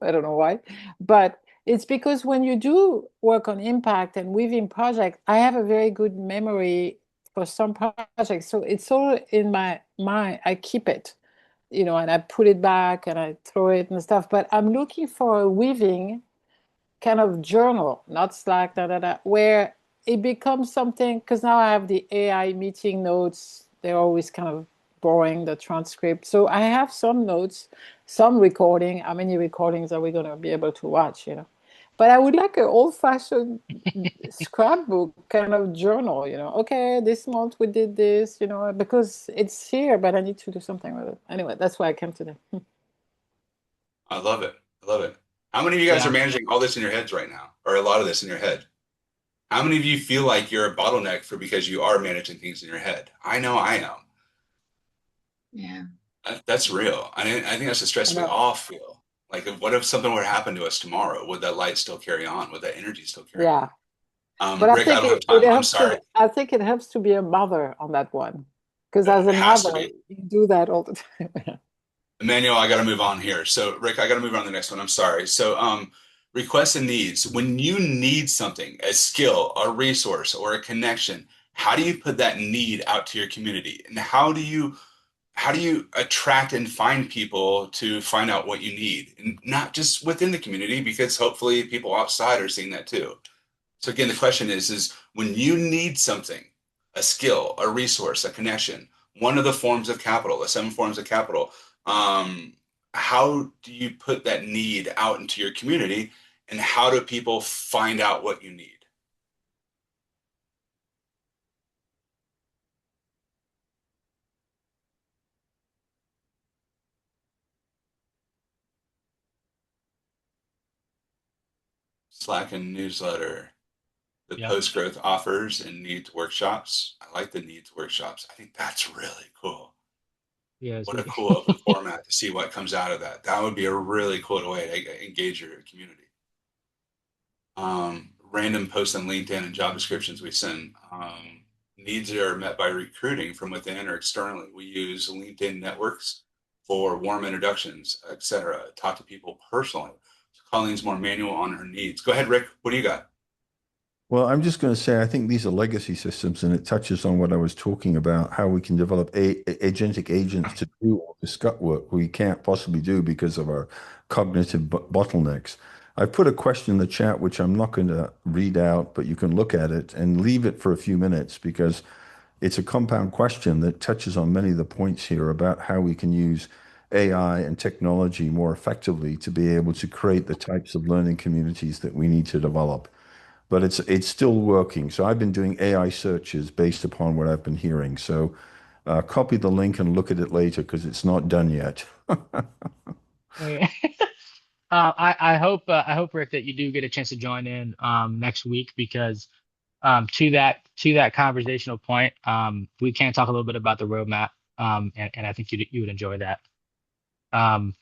I don't know why, but it's because when you do work on impact and within project, I have a very good memory for some projects. So it's all in my mind. I keep it, and I put it back and I throw it and stuff. But I'm looking for a weaving kind of journal, not Slack, where it becomes something, because now I have the AI meeting notes. They're always kind of boring, the transcript. So I have some notes, some recording. How many recordings are we going to be able to watch, But I would like an old-fashioned scrapbook kind of journal, Okay, this month we did this, because it's here, but I need to do something with it. Anyway, that's why I came today. I love it. How many of you guys are managing all this in your heads right now, or a lot of this in your head? How many of you feel like you're a bottleneck because you are managing things in your head? I know I am. Yeah. That's real. I think that's the stress we all feel. Like, what if something were to happen to us tomorrow? Would that light still carry on? Would that energy still carry on? But Rick, I don't have time. I'm sorry. I think it helps to be a mother on that one. Because as a mother, you do that all the time. Emmanuel, I got to move on here. So, Rick, I got to move on to the next one. I'm sorry. So, requests and needs. When you need something, a skill, a resource, or a connection, How do you put that need out to your community? And how do you attract and find people to find out what you need? And not just within the community, because hopefully people outside are seeing that too. So again, the question is when you need something, a skill, a resource, a connection, one of the forms of capital, the 7 forms of capital, um, how do you put that need out into your community, and how do people find out what you need? Slack and newsletter, the Yep. post-growth offers and needs workshops. I like the needs workshops. I think that's really cool. Yeah. What a cool open format to see what comes out of that. That would be a really cool way to engage your community. Random posts on LinkedIn and job descriptions we send. Needs are met by recruiting from within or externally. We use LinkedIn networks for warm introductions, etc. Talk to people personally. So Colleen's more manual on her needs. Go ahead, Rick. What do you got? Well, I'm just going to say, I think these are legacy systems, and it touches on what I was talking about, how we can develop agentic agents to do all this gut work we can't possibly do because of our cognitive bottlenecks. I put a question in the chat, which I'm not going to read out, but you can look at it and leave it for a few minutes because it's a compound question that touches on many of the points here about how we can use AI and technology more effectively to be able to create the types of learning communities that we need to develop, but it's still working. So I've been doing AI searches based upon what I've been hearing. So copy the link and look at it later because it's not done yet. Yeah. I hope Rick that you do get a chance to join in next week because to that conversational point we can talk a little bit about the roadmap and I think you would enjoy that. Um,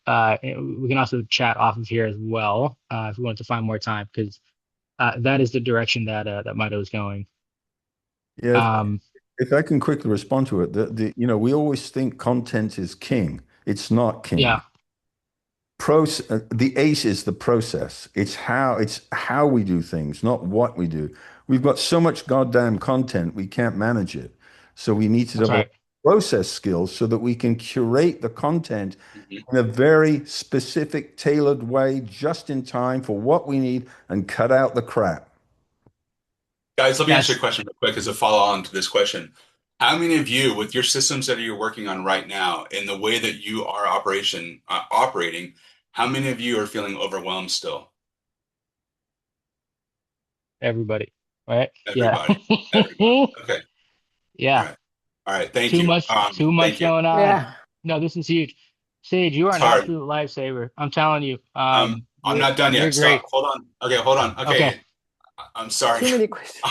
we can also chat off of here as well if we want to find more time because that is the direction that Mito is going. Yeah, Um, if I can quickly respond to it, we always think content is king. It's not king. yeah, The ace is the process. It's how we do things, not what we do. We've got so much goddamn content, we can't manage it. So we need to that's develop right. process skills so that we can curate the content Mhm. in a very specific, tailored way, just in time for what we need, and cut out the crap. Guys, let me answer a That's question real quick as a follow-on to this question. How many of you, with your systems that you're working on right now, in the way that you are operating, how many of you are feeling overwhelmed still? everybody, right? Yeah. Everybody. Everybody. Okay. All Yeah. right. All right. Thank you. Too much Thank you. going on. Yeah. No, this is huge. Sage, you are It's an hard. absolute lifesaver. I'm telling you. I'm not done You're yet. Stop. great. Hold on. Okay, hold on. Okay. Okay. I'm sorry. Too many questions.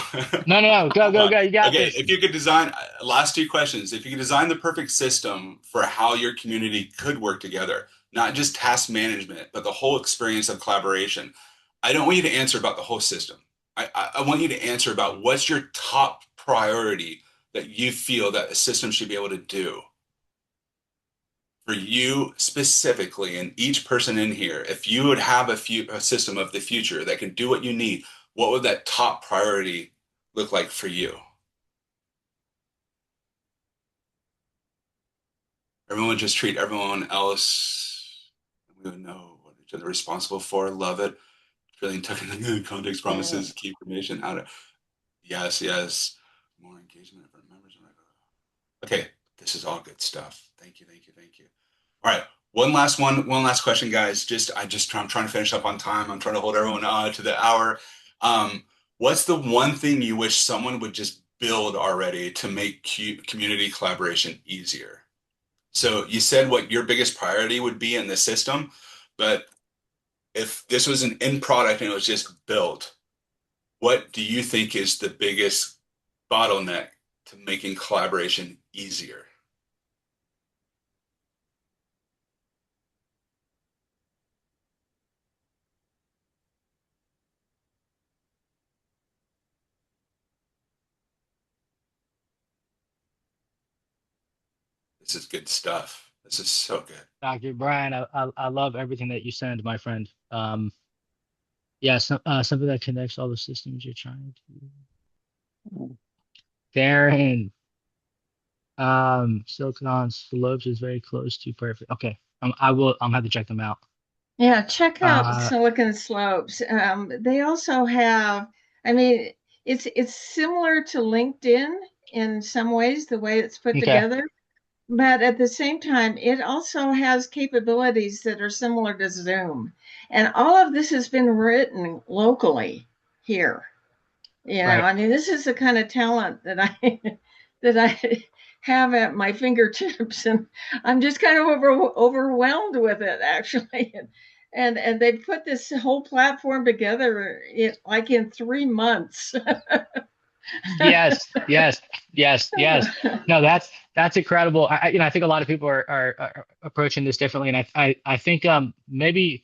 No. Go, Hold go, on. go. You got Okay, this. if you could design, last 2 questions, if you could design the perfect system for how your community could work together, not just task management, but the whole experience of collaboration, I don't want you to answer about the whole system. I want you to answer about what's your top priority that you feel that a system should be able to do for you specifically, and each person in here. If you would have a system of the future that can do what you need, what would that top priority look like for you? Everyone just treat everyone else. We would know what each other is responsible for. Love it. Feeling tucking in context Mm. promises, key information, how to. Yes, yes. More engagement for members. Okay, this is all good stuff. Thank you, thank you, thank you. All right, one last question, guys. I'm trying to finish up on time. I'm trying to hold everyone to the hour. What's the one thing you wish someone would just build already to make community collaboration easier? So you said what your biggest priority would be in the system, but if this was an end product and it was just built, what do you think is the biggest bottleneck to making collaboration easier? This is good stuff. This is so good. Dr. Brian, I love everything that you send, my friend. Yeah, something that connects all the systems you're trying to. Darren, Silicon Slopes is very close to perfect. Okay. I'm have to check them out. Yeah, check out Uh, Silicon Slopes. They also have, I mean, it's similar to LinkedIn in some ways, the way it's put okay. together, but at the same time, it also has capabilities that are similar to Zoom. And all of this has been written locally here. Right. I mean, this is the kind of talent that I that I have at my fingertips, and I'm just kind of overwhelmed with it, actually. And they put this whole platform together like in 3 months. Yes, yes, yes, yes. No, that's incredible. I think a lot of people are approaching this differently, and I think maybe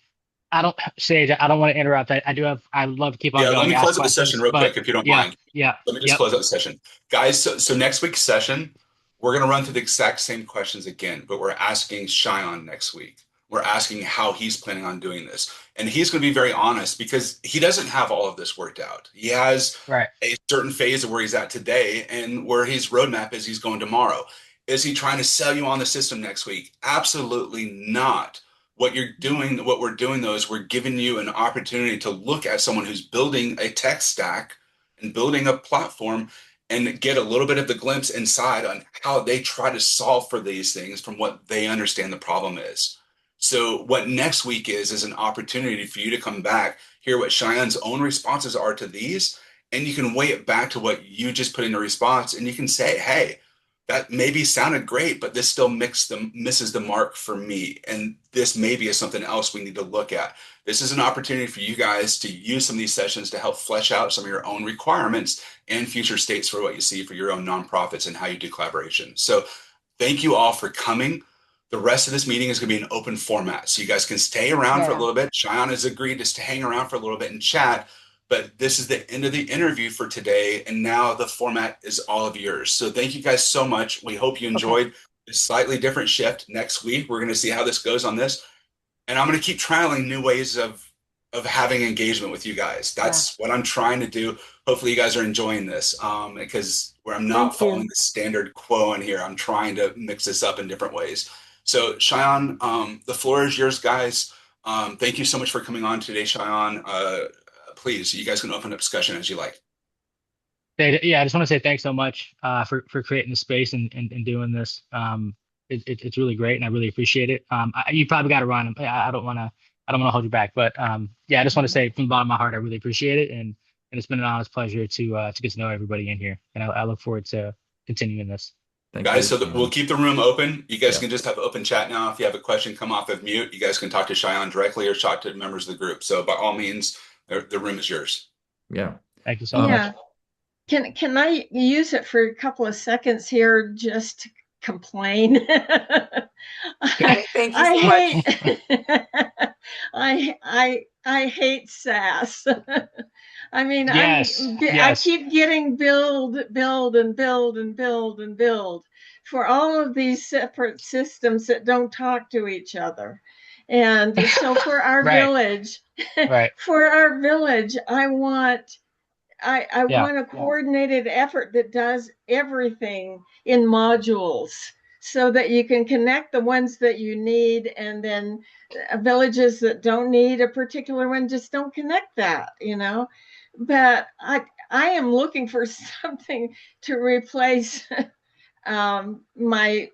I don't say that I don't want to interrupt. I love to keep on Yeah, let going, me ask close up the session questions, real but quick if you don't yeah, mind. yeah, Let me just yep, close out the session. Guys, so next week's session, we're going to run through the exact same questions again, but we're asking Shyon next week. We're asking how he's planning on doing this. And he's going to be very honest because he doesn't have all of this worked out. He has right, a certain phase of where he's at today and where his roadmap is he's going tomorrow. Is he trying to sell you on the system next week? Absolutely not. What we're doing though, is we're giving you an opportunity to look at someone who's building a tech stack and building a platform and get a little bit of the glimpse inside on how they try to solve for these things from what they understand the problem is. So what next week is an opportunity for you to come back, hear what Cheyenne's own responses are to these, and you can weigh it back to what you just put in a response, and you can say, hey, that maybe sounded great, but this still misses the mark for me. And this maybe is something else we need to look at. This is an opportunity for you guys to use some of these sessions to help flesh out some of your own requirements and future states for what you see for your own nonprofits and how you do collaboration. So thank you all for coming. The rest of this meeting is going to be an open format. So you guys can stay around for a Yeah. little bit. Cheyenne has agreed to hang around for a little bit and chat, but this is the end of the interview for today. And now the format is all of yours. So thank you guys so much. We hope you Okay. enjoyed this slightly different shift. Next week, we're going to see how this goes on this. And I'm going to keep trialing new ways of having engagement with you guys. Yeah. That's what I'm trying to do. Hopefully you guys are enjoying this because where I'm not Thank following you. the standard quo in here. I'm trying to mix this up in different ways. So Cheyenne, the floor is yours, guys. Thank you so much for coming on today, Cheyenne. Please, you guys can open up discussion as you like. yeah. I just want to say thanks so much for creating the space and doing this. It's really great, and I really appreciate it. You probably got to run. I don't want to hold you back, but yeah, I just want to say from the bottom of my heart, I really appreciate it, and it's been an honest pleasure to get to know everybody in here, and I look forward to continuing this. Thank Guys, you, so that we'll keep the room open. You guys Yeah. can just have open chat now. If you have a question, come off of mute. You guys can talk to Cheyenne directly or talk to members of the group. So by all means, the room is yours. Yeah. Thank you so much. Yeah. Can I use it for a couple of seconds here just to complain? Okay, thank you so much. I hate SAS. I mean, Yes, I yes, keep getting build for all of these separate systems that don't talk to each other. And so for our right, village, right, I want yeah, a coordinated effort that does everything in modules so that you can connect the ones that you need, and then villages that don't need a particular one just don't connect that. But I am looking for something to replace my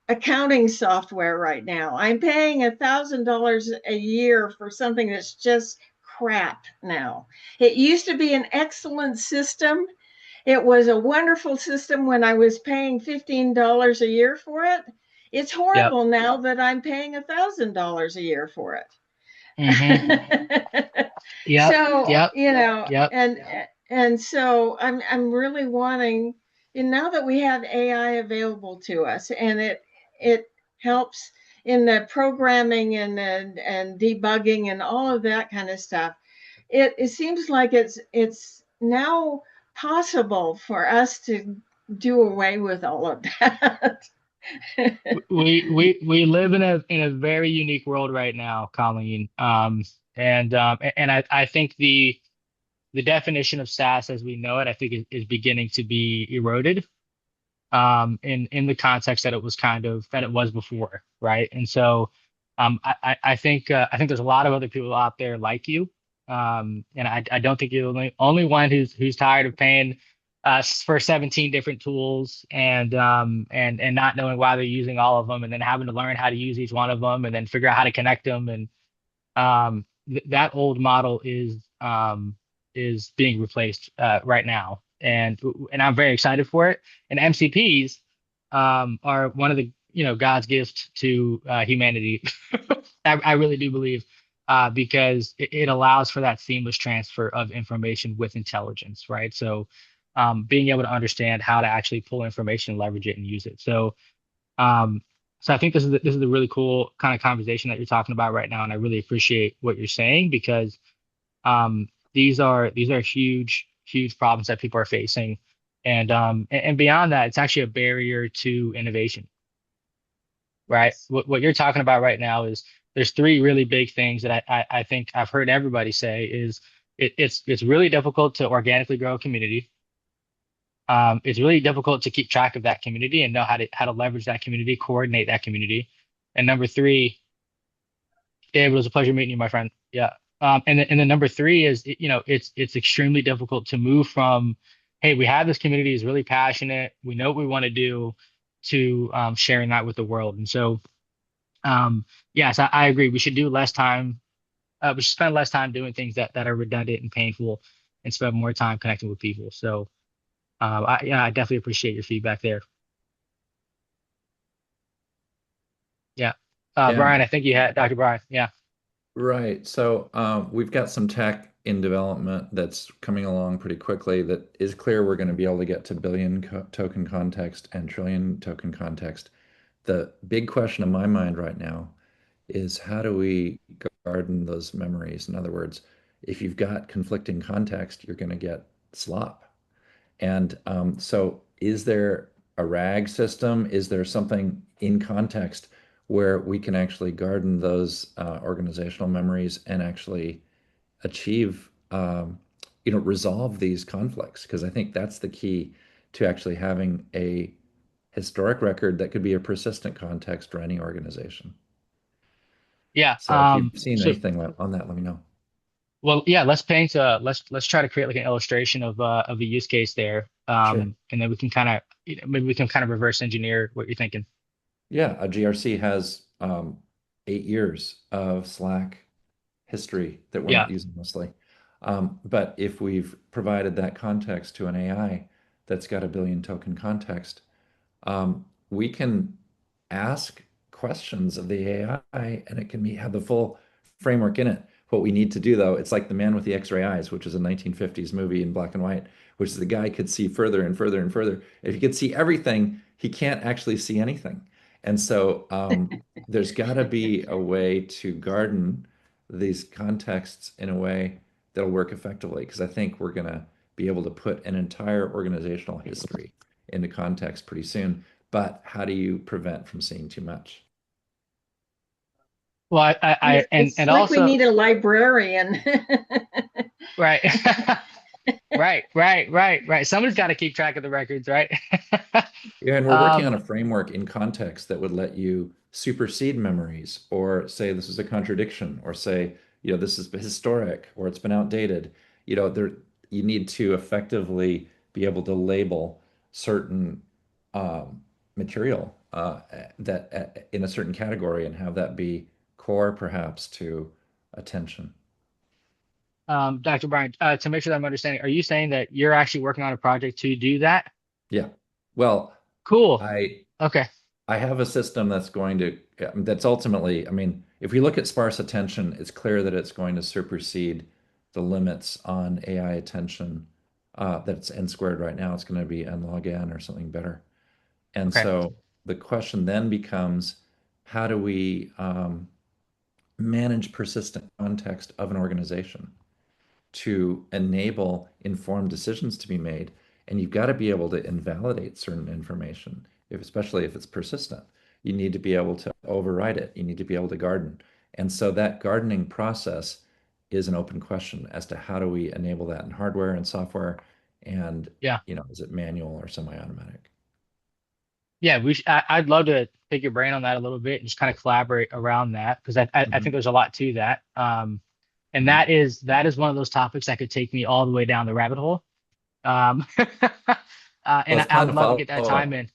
accounting software right now. I'm paying $1,000 a year for something that's just crap now. It used to be an excellent system. It was a wonderful system when I was paying $15 a year for it. It's yep, horrible now that I'm paying $1,000 a year for it. yep, So, yep, yep. and so I'm really wanting, and now that we have AI available to us, and it helps in the programming and debugging and all of that kind of stuff. It seems like it's now possible for us to do away with all of that. We live in a very unique world right now, Colleen. And I think the definition of SaaS as we know it, I think is beginning to be eroded in the context that it was that it was before, right? And so I think there's a lot of other people out there like you, and I don't think you're the only one who's tired of paying for 17 different tools and not knowing why they're using all of them, and then having to learn how to use each one of them, and then figure out how to connect them. And that old model is being replaced right now, and I'm very excited for it. And MCPs are one of the God's gifts to humanity. I really do believe because it allows for that seamless transfer of information with intelligence, right? So being able to understand how to actually pull information, leverage it, and use it. Um, so I think this is a really cool kind of conversation that you're talking about right now, and I really appreciate what you're saying because these are huge problems that people are facing, and beyond that, it's actually a barrier to innovation, right? What you're talking about right now is there's three really big things that I think I've heard everybody say is it's really difficult to organically grow a community. It's really difficult to keep track of that community and know how to leverage that community, coordinate that community. And number three, David, it was a pleasure meeting you, my friend. Yeah. And then number three is, it's extremely difficult to move from, hey, we have this community is really passionate, we know what we want to do, to sharing that with the world. And so, yes, I agree. We should do less time. We should spend less time doing things that are redundant and painful, and spend more time connecting with people. So, I definitely appreciate your feedback there. Yeah. Yeah. Brian, I think you had Dr. Brian. Yeah. Right. So we've got some tech in development that's coming along pretty quickly that is clear we're going to be able to get to billion token context and trillion token context. The big question in my mind right now is how do we garden those memories? In other words, if you've got conflicting context, you're going to get slop. And so, is there a RAG system? Is there something in context where we can actually garden those organizational memories and actually achieve, resolve these conflicts? Because I think that's the key to actually having a historic record that could be a persistent context for any organization. Yeah. So if you've seen So anything on that, let me know. Well, yeah, let's try to create like an illustration of the use case there. Sure. And then we can maybe we can kind of reverse engineer what you're thinking. Yeah, a GRC has 8 years of Slack history that we're Yeah. not using mostly. But if we've provided that context to an AI that's got a billion token context, we can ask questions of the AI and it can have the full framework in it. What we need to do, though, it's like The Man with the X-Ray Eyes, which is a 1950s movie in black and white, which is the guy could see further and further and further. If he could see everything, he can't actually see anything. And so there's got to be a way to garden these contexts in a way that'll work effectively, because I think we're going to be able to put an entire organizational history into context pretty soon. But how do you prevent from seeing too much? Well, It's and like we also need a librarian. right. Right. Someone's got to keep track of the records, right? Yeah, and we're working on a framework in context that would let you supersede memories, or say this is a contradiction, or say, this is historic, or it's been outdated. You need to effectively be able to label certain material that in a certain category and have that be core, perhaps, to attention. Dr. Brian, to make sure that I'm understanding, are you saying that you're actually working on a project to do that? Yeah. Well, Cool. I Okay. I have a system that's ultimately, I mean, if we look at sparse attention, it's clear that it's going to supersede the limits on AI attention that's n squared right now. It's going to be n log n or something better. And Okay. so the question then becomes, how do we manage persistent context of an organization to enable informed decisions to be made? And you've got to be able to invalidate certain information, especially if it's persistent. You need to be able to override it. You need to be able to garden. And so that gardening process is an open question as to how do we enable that in hardware and software, and Yeah. is it manual or semi-automatic? Yeah, I'd love to pick your brain on that a little bit and just kind of collaborate around that, because I think there's a lot to that. And that is one of those topics that could take me all the way down the rabbit hole. Um, and Well, it's I fun would to love to get that follow time up. in.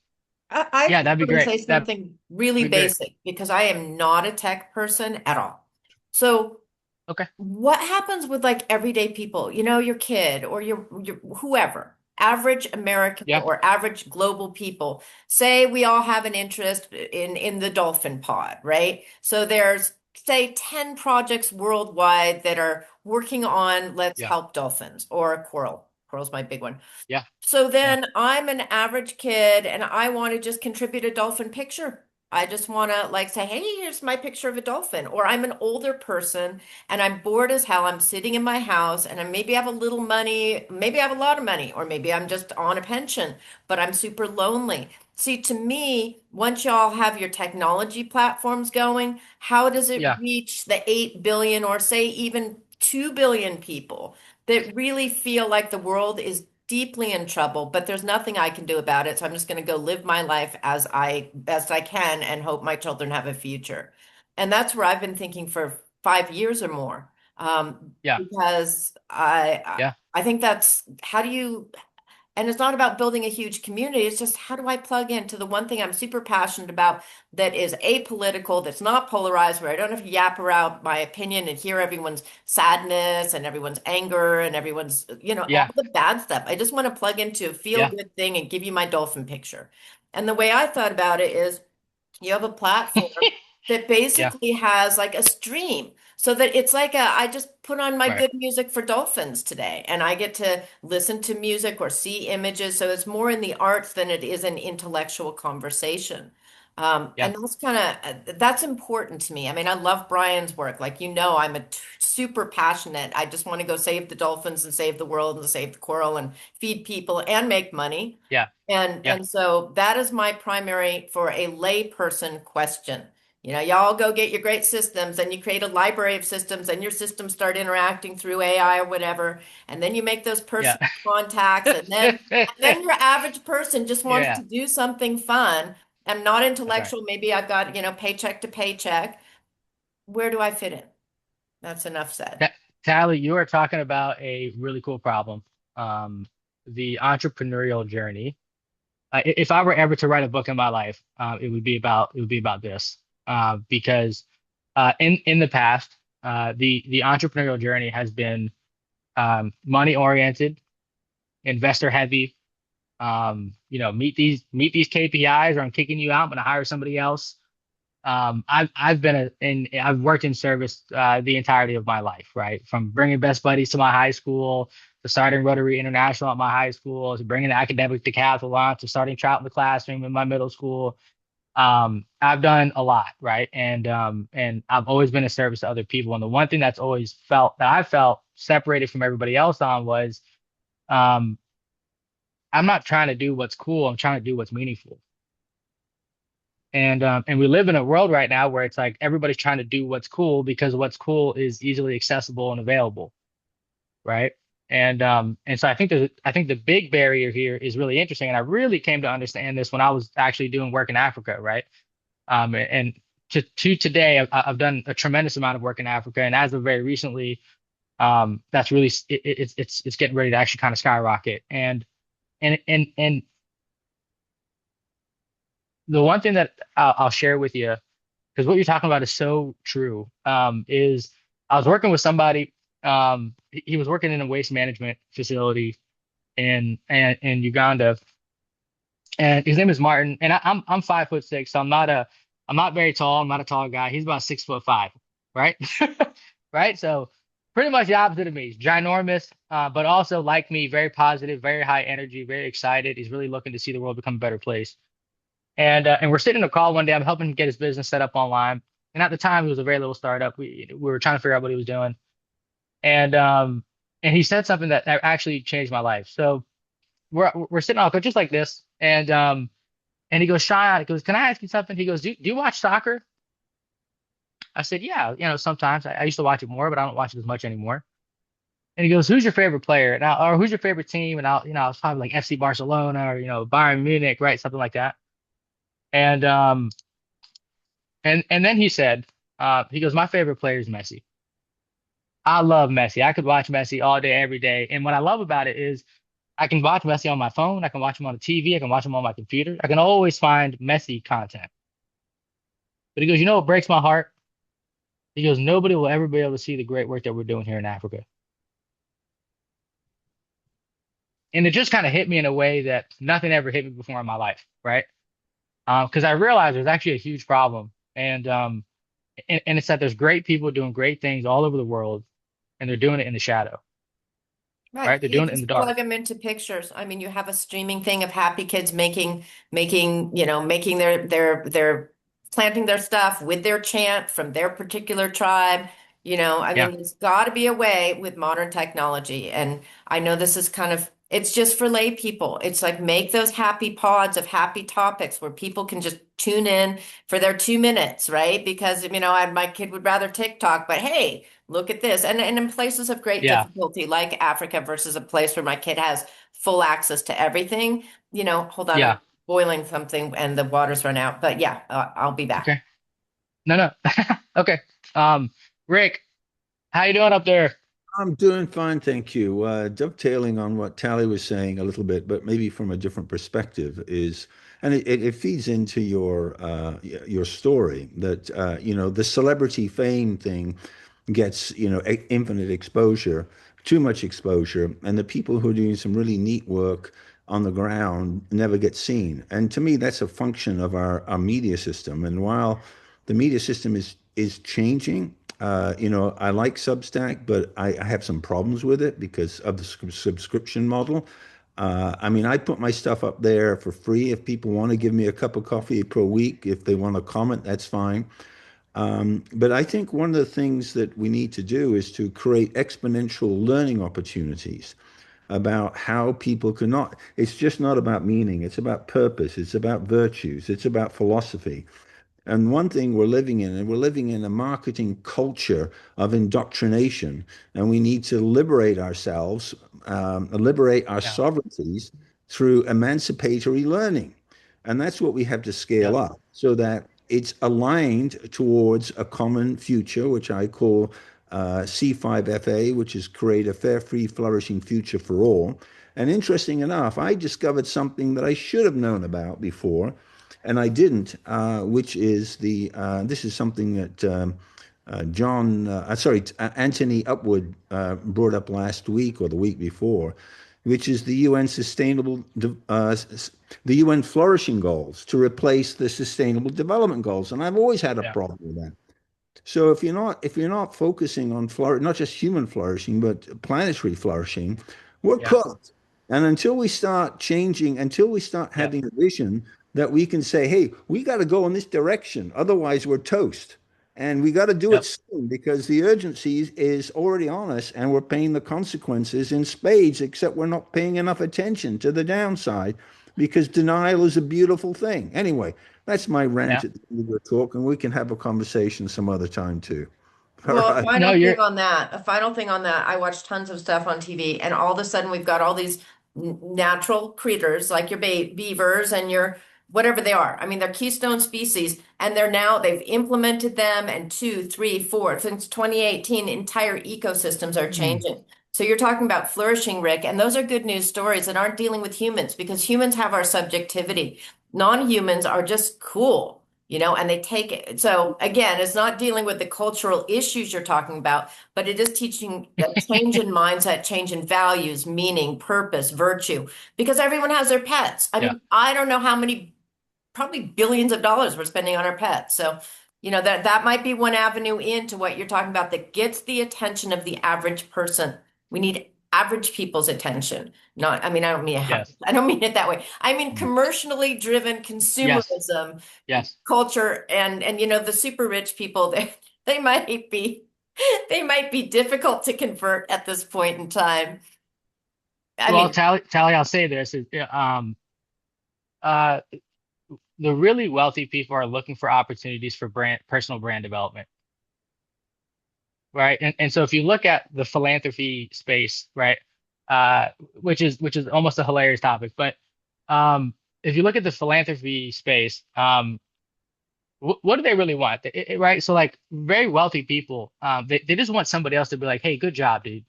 I Yeah, just that'd be want to great. say That'd something really be great. basic because I am not a tech person at all. So Okay. what happens with like everyday people, your kid or your whoever, average American Yeah. or average global people, say we all have an interest in the dolphin pod, right? So there's say 10 projects worldwide that are working on let's Yeah. help dolphins or a coral. Coral's my big one. Yeah. So Yeah. then I'm an average kid and I want to just contribute a dolphin picture. I just want to like say, hey, here's my picture of a dolphin. Or I'm an older person and I'm bored as hell. I'm sitting in my house and I maybe have a little money, maybe I have a lot of money, or maybe I'm just on a pension, but I'm super lonely. See, to me, once y'all have your technology platforms going, how does it Yeah. reach the 8 billion or say even 2 billion people that really feel like the world is deeply in trouble, but there's nothing I can do about it. So I'm just going to go live my life as I best I can and hope my children have a future. And that's where I've been thinking for 5 years or more. Yeah. Because I Yeah. I think that's how do you and it's not about building a huge community. It's just how do I plug into the one thing I'm super passionate about that is apolitical, that's not polarized, where I don't have to yap around my opinion and hear everyone's sadness and everyone's anger and everyone's, all Yeah. the bad stuff. I just want to plug into a feel Yeah. good thing and give you my dolphin picture. And the way I thought about it is you have a platform that Yeah. basically has like a stream so that it's like I just put on my Right. good music for dolphins today and I get to listen to music or see images. So it's more in the arts than it is an intellectual conversation. Yeah. And that's important to me. I mean, I love Brian's work. Like, I'm super passionate. I just want to go save the dolphins and save the world and save the coral and feed people and make money. Yeah. And Yeah. and so that is my primary for a layperson question. Y'all go get your great systems and you create a library of systems and your systems start interacting through AI or whatever. And then you make those Yeah. personal contacts and then your average person just wants Yeah. to do something fun. I'm not That's right. intellectual. Maybe I've got, paycheck to paycheck. Where do I fit in? That's enough said. Tally, you are talking about a really cool problem. Um, the entrepreneurial journey. If I were ever to write a book in my life, it would be about this. Because in the past, the entrepreneurial journey has been money oriented, investor heavy. Meet these KPIs, or I'm kicking you out. I'm going to hire somebody else. I've worked in service the entirety of my life, right? From bringing Best Buddies to my high school, to starting Rotary International at my high school, to bringing the academic decathlon, to starting trout in the classroom in my middle school. I've done a lot, right? And I've always been a service to other people. And the one thing I felt separated from everybody else on was, um, I'm not trying to do what's cool. I'm trying to do what's meaningful. And we live in a world right now where it's like everybody's trying to do what's cool because what's cool is easily accessible and available, right? And so I think the big barrier here is really interesting, and I really came to understand this when I was actually doing work in Africa, right? And to today, I've done a tremendous amount of work in Africa, and as of very recently, that's really it's getting ready to actually kind of skyrocket. And the one thing that I'll share with you, because what you're talking about is so true, is I was working with somebody. He was working in a waste management facility in Uganda, and his name is Martin. And I'm 5'6", so I'm not very tall. I'm not a tall guy. He's about 6'5", right? Right. So pretty much the opposite of me. He's ginormous, but also like me, very positive, very high energy, very excited. He's really looking to see the world become a better place. And we're sitting in a call one day. I'm helping him get his business set up online. And at the time, it was a very little startup. We were trying to figure out what he was doing. And he said something that actually changed my life. So we're sitting on a call just like this, and he goes, Shyon, he goes, can I ask you something? He goes, do you watch soccer? I said, yeah, sometimes I used to watch it more, but I don't watch it as much anymore. And he goes, who's your favorite player? Or who's your favorite team? And I was probably like FC Barcelona or, Bayern Munich, right? Something like that. And and then he said, he goes, my favorite player is Messi. I love Messi. I could watch Messi all day, every day. And what I love about it is I can watch Messi on my phone. I can watch him on the TV. I can watch him on my computer. I can always find Messi content. But he goes, what breaks my heart? He goes, nobody will ever be able to see the great work that we're doing here in Africa. And it just kind of hit me in a way that nothing ever hit me before in my life, right? Because I realized there's actually a huge problem. And it's that there's great people doing great things all over the world, and they're doing it in the shadow, right? Right. They're You doing it in the just dark. plug them into pictures. I mean, you have a streaming thing of happy kids making their planting their stuff with their chant from their particular tribe. I Yeah, mean, there's got to be a way with modern technology. And I know this is it's just for lay people. It's like make those happy pods of happy topics where people can just tune in for their 2 minutes, right? Because, my kid would rather TikTok, but hey, look at this. And in places of great yeah, difficulty, like Africa versus a place where my kid has full access to everything, hold on, I'm yeah. boiling something and the water's run out. But yeah, I'll be back. Okay. No. Okay. Rick, how you doing up there? I'm doing fine, thank you. Dovetailing on what Tally was saying a little bit, but maybe from a different perspective is, and it feeds into your story that the celebrity fame thing gets infinite exposure, too much exposure, and the people who are doing some really neat work on the ground never get seen. And to me, that's a function of our media system. And while the media system is changing, I like Substack, but I have some problems with it because of the subscription model. I mean, I put my stuff up there for free. If people want to give me a cup of coffee per week, if they want to comment, that's fine. But I think one of the things that we need to do is to create exponential learning opportunities about how people cannot, it's just not about meaning, it's about purpose, it's about virtues, it's about philosophy. And one thing we're living in, and we're living in a marketing culture of indoctrination, and we need to liberate ourselves, liberate our Yeah, sovereignties through emancipatory learning. And that's what we have to yeah, scale up so that it's aligned towards a common future, which I call C5FA, which is create a fair, free, flourishing future for all. And interesting enough, I discovered something that I should have known about before, and I didn't, which is this is something that Anthony Upwood brought up last week or the week before, which is the UN the UN flourishing goals to replace the sustainable development goals. And I've always had a yeah, problem with that. So if you're not focusing on not just human flourishing, but planetary flourishing, we're yeah, cooked. And until we start changing, until we start yeah, having a vision that we can say, hey, we got to go in this direction, otherwise we're toast. And we got to do it yep, soon because the urgency is already on us and we're paying the consequences in spades, except we're not paying enough attention to the downside because denial is a beautiful thing. Anyway, that's my yeah. rant at the end of the talk, and we can have a conversation some other time too. All Well, a right. No, final thing you're on that, a final thing on that. I watch tons of stuff on TV, and all of a sudden we've got all these natural critters like your beavers and your whatever they are. I mean, they're keystone species, and they've implemented them, and two, three, four, since 2018, entire ecosystems are mm, changing. So you're talking about flourishing, Rick, and those are good news stories that aren't dealing with humans because humans have our subjectivity. Non-humans are just cool, and they take it. So again, it's not dealing with the cultural issues you're talking about, but it is teaching a change in mindset, change in values, meaning, purpose, virtue, because everyone has their pets. I yeah, mean, I don't know how many, probably billions of dollars we're spending on our pets. So, that might be one avenue into what you're talking about that gets the attention of the average person. We need average people's attention. Not, I mean, yes, I don't mean it that way. I mean commercially driven yes, consumerism yes. culture and the super rich people they might be they might be difficult to convert at this point in time. I Well, mean, Tally, I'll say this is, uh, the really wealthy people are looking for opportunities for personal brand development. right? And so if you look at the philanthropy space, right, which is almost a hilarious topic, but if you look at the philanthropy space, what do they really want? Right? So like very wealthy people, they just want somebody else to be like, hey, good job, dude.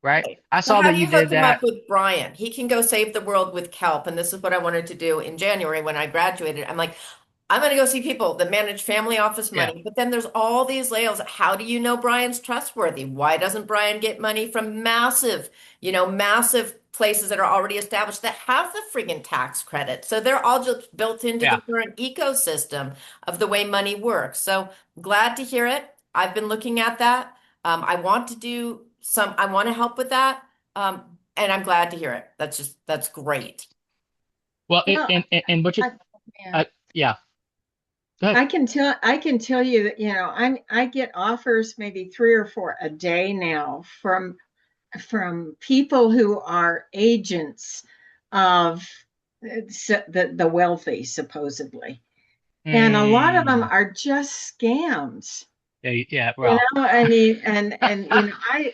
Right? Right. I So saw how that do you you hook did him up that. with Brian? He can go save the world with kelp. And this is what I wanted to do in January when I graduated. I'm like, I'm going to go see people that manage family office Yeah. money. But then there's all these layers. How do you know Brian's trustworthy? Why doesn't Brian get money from massive places that are already established that have the friggin' tax credit? So they're all just built into the Yeah. current ecosystem of the way money works. So glad to hear it. I've been looking at that. I want to help with that. And I'm glad to hear it. That's great. Well, Well, and what you, I, yeah. yeah. Go ahead. I can tell you that, I get offers maybe 3 or 4 a day now from people who are agents of the wealthy, supposedly. And a lot of them Mm, are just scams. yeah. Well, I mean, and I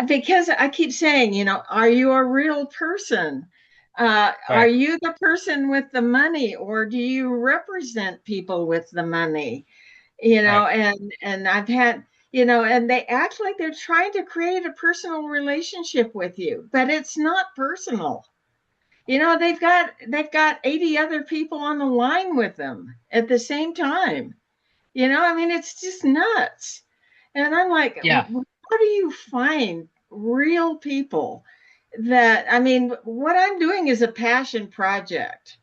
because I keep saying, are you a real person? Are right. you the person with the money, or do you represent people with the money? Right. And I've had, and they act like they're trying to create a personal relationship with you, but it's not personal. They've got 80 other people on the line with them at the same time. I mean, it's just nuts. And I'm like, Yeah. how do you find real people I mean, what I'm doing is a passion project.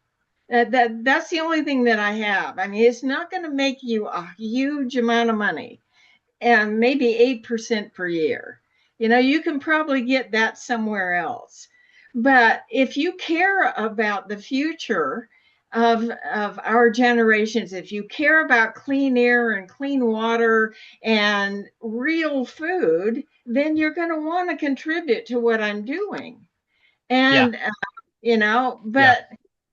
That's the only thing that I have. I mean, it's not going to make you a huge amount of money, and maybe 8% per year. You can probably get that somewhere else. But if you care about the future of our generations, if you care about clean air and clean water and real food, then you're going to want to contribute to what I'm doing. Yeah. And Yeah.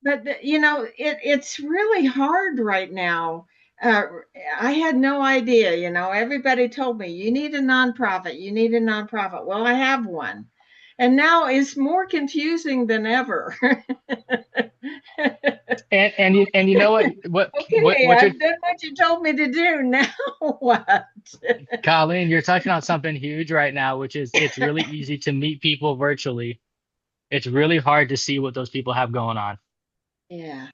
it's really hard right now. uh, I had no idea. Everybody told me you need a nonprofit, well, I have one, and now it's more confusing than ever. And you know Okay, what you're, I've done what you told me to do. Now what? Colleen, you're touching on something huge right now, which is it's really easy to meet people virtually. It's really hard to see what those people have going on. Yeah.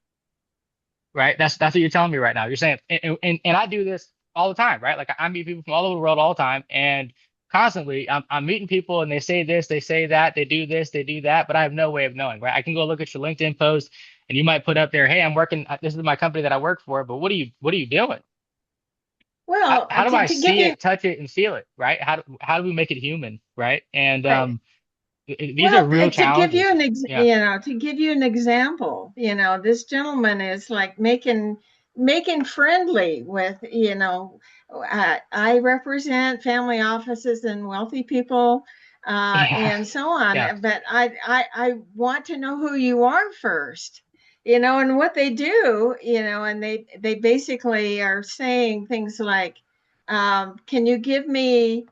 Right? That's what you're telling me right now. You're saying, and I do this all the time, right? Like I meet people from all over the world all the time, and constantly I'm meeting people, and they say this, they say that, they do this, they do that, but I have no way of knowing, right? I can go look at your LinkedIn post, and you might put up there, hey, I'm working. This is my company that I work for, but what are you doing? Well, How do I to give see you it, touch it, and feel it, right? How do we make it human, right? And right. these are Well, real to give you challenges. Yeah. an example, this gentleman is like making friendly with, I represent family offices and wealthy people, Yeah. and so Yeah. on. But I want to know who you are first, and what they do, and they basically are saying things like, can you give me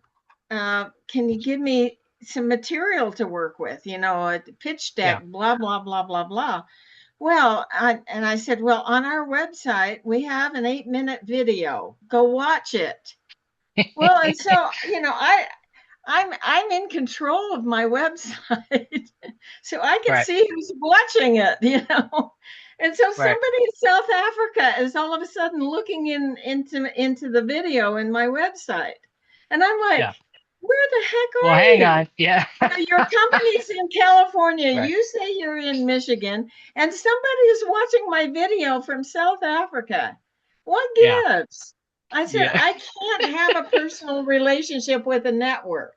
some material to work with, a pitch Yeah. deck, blah, blah, blah, blah, blah. Well, I said, well, on our website, we have an 8-minute video. Go watch it. Well, and so, I'm in control of my website, so I can Right. see who's watching it, And so Right. somebody in South Africa is all of a sudden looking into the video in my website. And I'm like, Yeah. where the heck Well, are hang you? on. Yeah. Your company's in California. Right. You say you're in Michigan, and somebody is watching my video from South Africa. What Yeah. gives? I said, Yeah. I can't have a personal relationship with a network.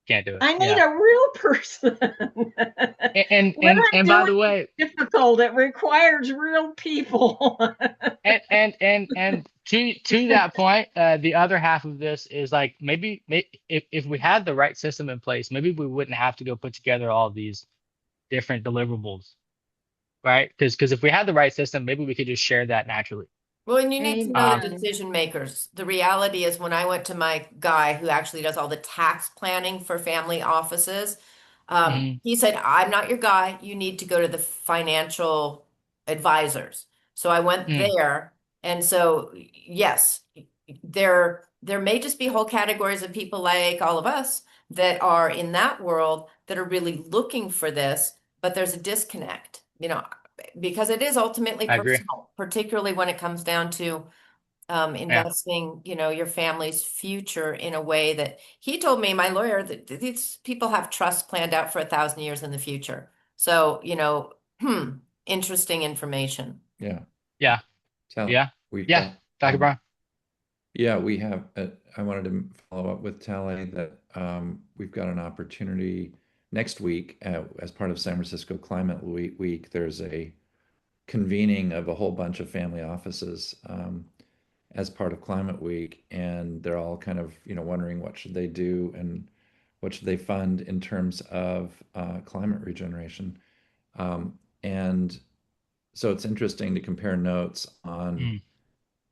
Can't do it. I need Yeah. a real person. And What and I'm and by doing the way, is difficult. It requires real people. and to that point, the other half of this is like maybe if we had the right system in place, maybe we wouldn't have to go put together all these different deliverables, right? Because if we had the right system, maybe we could just share that naturally. Well, and you need to know the Amen. decision makers. The reality is, when I went to my guy who actually does all the tax planning for family offices, Mhm. he said, I'm not your guy. You need to go to the financial advisors. So I went Mm. there. And so, yes, there may just be whole categories of people like all of us that are in that world that are really looking for this, but there's a disconnect, because it is ultimately I agree. personal, particularly when it comes down to Yeah. investing, your family's future in a way that he told me, my lawyer, that these people have trusts planned out for 1,000 years in the future. So, interesting information. Yeah. Yeah. Tell Yeah. we've Yeah. got Dr. Brown. yeah, we have I wanted to follow up with Tally that we've got an opportunity next week as part of San Francisco Climate Week. There's a convening of a whole bunch of family offices as part of Climate Week, and they're all kind of, wondering what should they do and what should they fund in terms of climate regeneration. And so it's interesting to compare notes on Mm.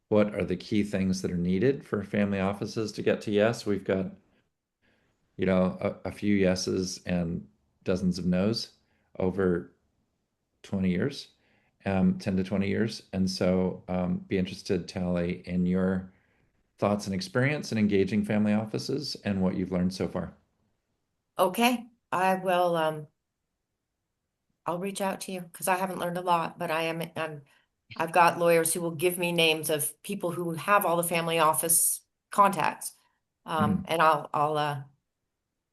what are the key things that are needed for family offices to get to yes. We've got, a few yeses and dozens of nos over 20 years, 10 to 20 years. And so be interested, Tally, in your thoughts and experience in engaging family offices and what you've learned so far. Okay, I will I'll reach out to you because I haven't learned a lot, but I've got lawyers who will give me names of people who have all the family office contacts. Mhm. And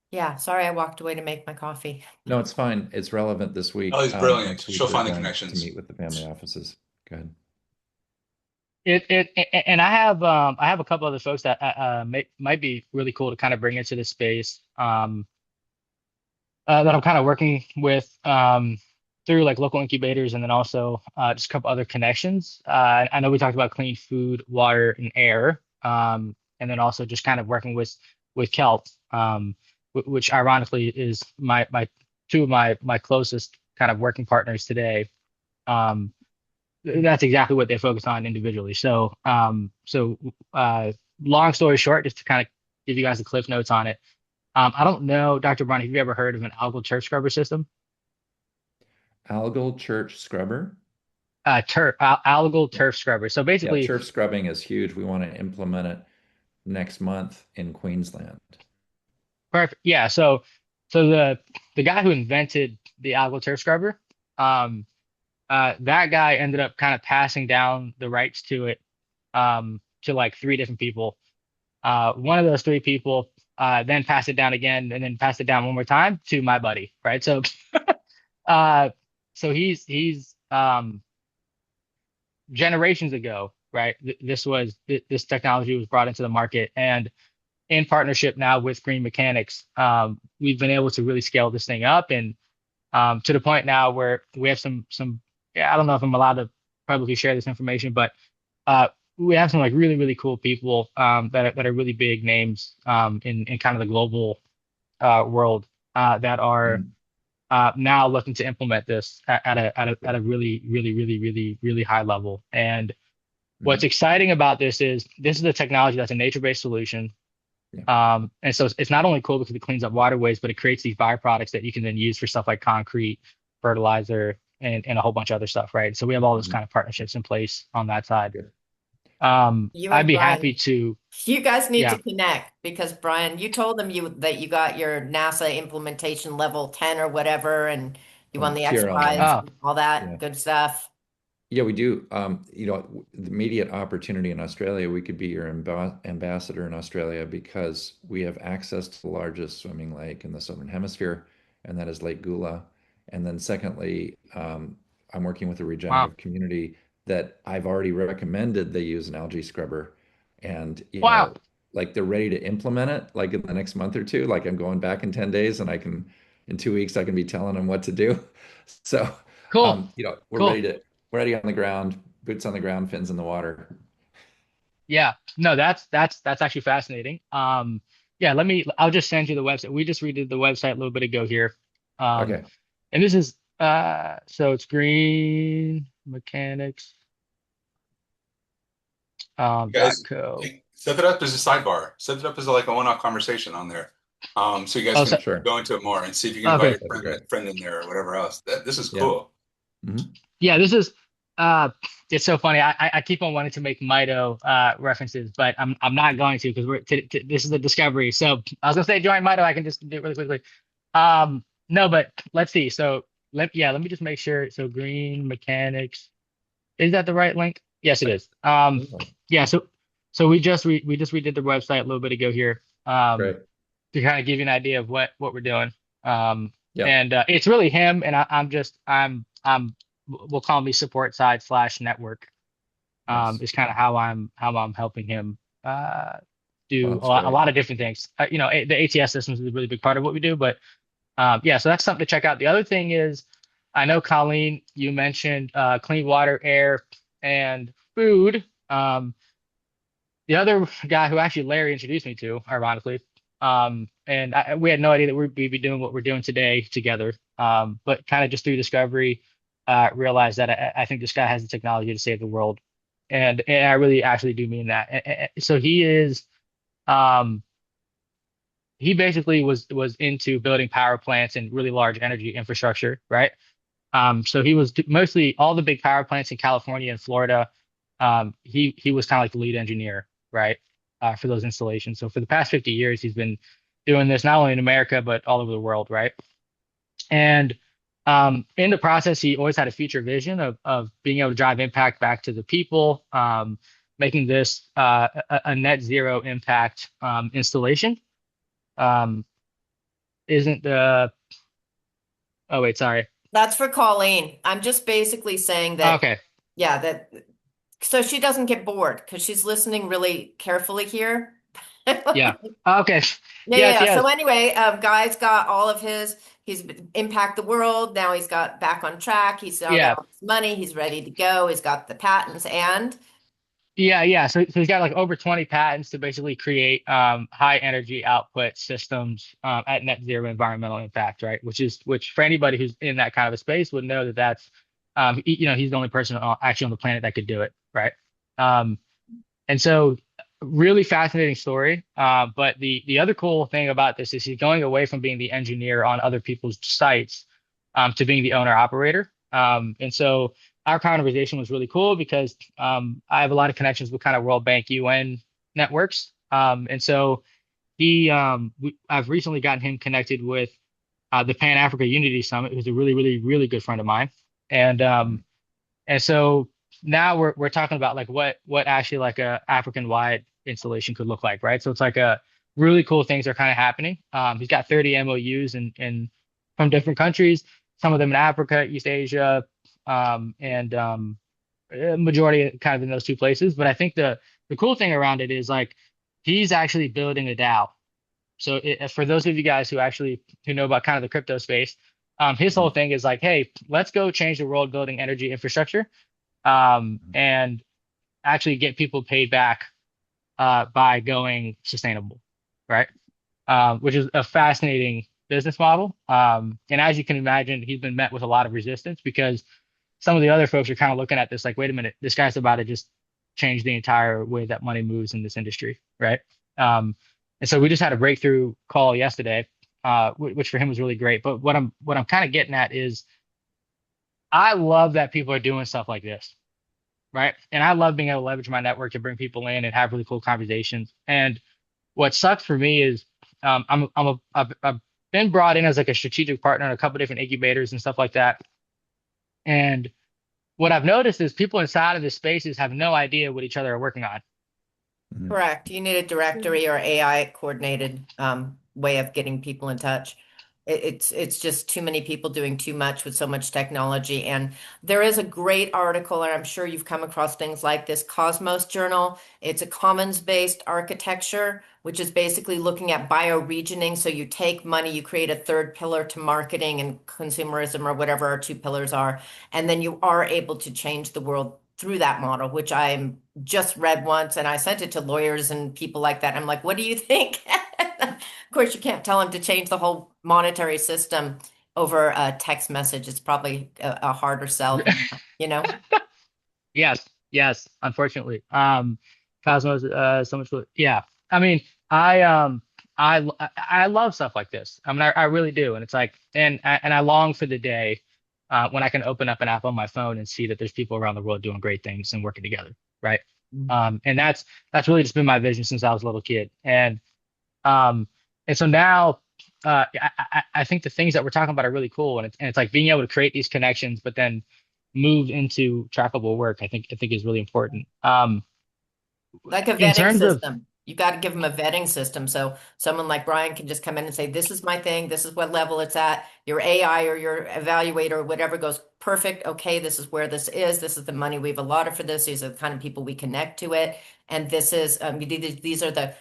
yeah, sorry I walked away to make my coffee. No, it's fine. It's relevant this Oh, week. he's brilliant. Next week, She'll we're find the going to connections. meet with the family offices. Go ahead. And I have a couple other folks that might be really cool to kind of bring into this space. That I'm kind of working with through like local incubators, and then also just a couple other connections. I know we talked about clean food, water, and air, and then also just kind of working with kelp, which ironically is my two of my closest kind of working partners today. Um, that's exactly what they focus on individually. So long story short, just to kind of give you guys the cliff notes on it. I don't know, Dr. Brown, have you ever heard of an algal turf scrubber system? Algal church scrubber. Algal turf scrubber. So Yeah, basically, turf scrubbing is huge. We want to implement it next month in Queensland. perfect. Yeah. So the guy who invented the algal turf scrubber, um, that guy ended up kind of passing down the rights to it, to like three different people. One of those three people then passed it down again, and then passed it down one more time to my buddy. Right. Uh, so he's generations ago, right? This technology was brought into the market, and in partnership now with Green Mechanics, we've been able to really scale this thing up, and to the point now where we have some. Yeah, I don't know if I'm allowed to publicly share this information, but uh, we have some like really cool people that are really big names in kind of the global world that are Mhm. now looking to implement this at a really high level. And what's Mhm. exciting about this is a technology that's a nature-based solution. Yeah. And so it's not only cool because it cleans up waterways, but it creates these byproducts that you can then use for stuff like concrete, fertilizer, and a whole bunch of other stuff, right? So we have all those Mhm. kind of partnerships in place on that side. Good. You I'd and be happy Brian, to, you guys need to yeah. connect because Brian, you told them that you got your NASA implementation level 10 or whatever, and you won Oh, the X TRL Prize, 9. Oh, and all that Yeah. good stuff. Yeah, we do. The immediate opportunity in Australia, we could be your ambassador in Australia because we have access to the largest swimming lake in the Southern Hemisphere, and that is Lake Gula. And then secondly, I'm working with a wow, regenerative community that I've already recommended they use an algae scrubber. And, wow, like they're ready to implement it like in the next month or two. Like I'm going back in 10 days and in 2 weeks, I can be telling them what to do. So, cool, we're cool. ready on the ground, boots on the ground, fins in the water. Yeah, no, that's actually fascinating. Yeah, I'll just send you the website. We just redid the website a little bit ago here. Um, Okay. and this is so it's Green Mechanics. dot Guys, co. set it up as a sidebar. Set it up as like a one-off conversation on there. So you guys Oh, can Sure. go into it more and see if you can invite okay. your That'd be great. friend in there or whatever else. This is Yeah. cool. Yeah, this is it's so funny. I keep on wanting to make Mito references, but I'm not going to because this is a discovery. So I was gonna say join Mito. I can just do it really quickly. No, but let's see. So let me just make sure. So green mechanics, is that the right link? Yes, it is. Yeah. So we just redid the website a little bit ago here. Great. To kind of give you an idea of what we're doing. Yeah. And it's really him, and I'm we'll call me support side / network. Nice. Is kind of how I'm helping him do That's a great. lot of different things. The ATS systems is a really big part of what we do, but yeah, so that's something to check out. The other thing is, I know Colleen, you mentioned clean water, air, and food. The other guy who actually Larry introduced me to, ironically, and we had no idea that we'd be doing what we're doing today together. But kind of just through discovery, realized that I think this guy has the technology to save the world, and I really actually do mean that. So he basically was into building power plants and really large energy infrastructure, right? So he was mostly all the big power plants in California and Florida. He was kind of like the lead engineer, right, for those installations. So for the past 50 years, he's been doing this not only in America but all over the world, right? And in the process, he always had a future vision of being able to drive impact back to the people, making this a net zero impact installation. Isn't the Oh wait, sorry. That's for Colleen. I'm just basically saying that, Okay. yeah, that so she doesn't get bored because she's listening really carefully here. Yeah. Okay. Yeah, Yes, yeah. yes. So anyway, Guy's got all of he's impact the world. Now he's got back on track. He's now Yeah. got all his money. He's ready to go. He's got the patents and Yeah. So he's got like over 20 patents to basically create high energy output systems at net zero environmental impact, right? Which for anybody who's in that kind of a space would know that that's he's the only person actually on the planet that could do it, right? And so really fascinating story. But the other cool thing about this is he's going away from being the engineer on other people's sites to being the owner operator. And so our conversation was really cool because I have a lot of connections with kind of World Bank UN networks. And so I've recently gotten him connected with the Pan Africa Unity Summit, who's a really, really, really good friend of mine. And so now we're talking about like what actually like a African wide installation could look like, right? So it's like a really cool things are kind of happening. He's got 30 MOUs in from different countries, some of them in Africa, East Asia, and majority kind of in those two places. But I think the cool thing around it is like he's actually building a DAO. So for those of you guys who know about kind of the crypto space, his whole thing is like, hey, let's go change the world building energy infrastructure, and actually get people paid back by going sustainable, right? Which is a fascinating business model. And as you can imagine, he's been met with a lot of resistance because some of the other folks are kind of looking at this like, wait a minute, this guy's about to just change the entire way that money moves in this industry, right? And so we just had a breakthrough call yesterday, which for him was really great. But what I'm kind of getting at is I love that people are doing stuff like this, right? And I love being able to leverage my network to bring people in and have really cool conversations. And what sucks for me is I've been brought in as like a strategic partner in a couple different incubators and stuff like that. And what I've noticed is people inside of the spaces have no idea what each other are working on. correct. You need a directory or AI coordinated way of getting people in touch. It's just too many people doing too much with so much technology. And there is a great article, and I'm sure you've come across things like this, Cosmos Journal. It's a commons-based architecture, which is basically looking at bioregioning. So you take money, you create a third pillar to marketing and consumerism or whatever our two pillars are, and then you are able to change the world through that model, which I just read once, and I sent it to lawyers and people like that. I'm like, what do you think? Of course, you can't tell them to change the whole monetary system over a text message. It's probably a harder sell, you know? Yes, unfortunately. Cosmos, so much. Yeah, I mean, I love stuff like this. I mean, I really do, and it's like, and I long for the day when I can open up an app on my phone and see that there's people around the world doing great things and working together, right? And that's really just been my vision since I was a little kid, um, and so now. I think the things that we're talking about are really cool, and it's like being able to create these connections, but then move into trackable work. I think is really important. Like a In vetting terms of system. You got to give them a vetting system. So someone like Brian can just come in and say, this is my thing. This is what level it's at. Your AI or your evaluator or whatever goes, perfect. Okay, this is where this is. This is the money we've allotted for this. These are the kind of people we connect to it. And this is, these are the,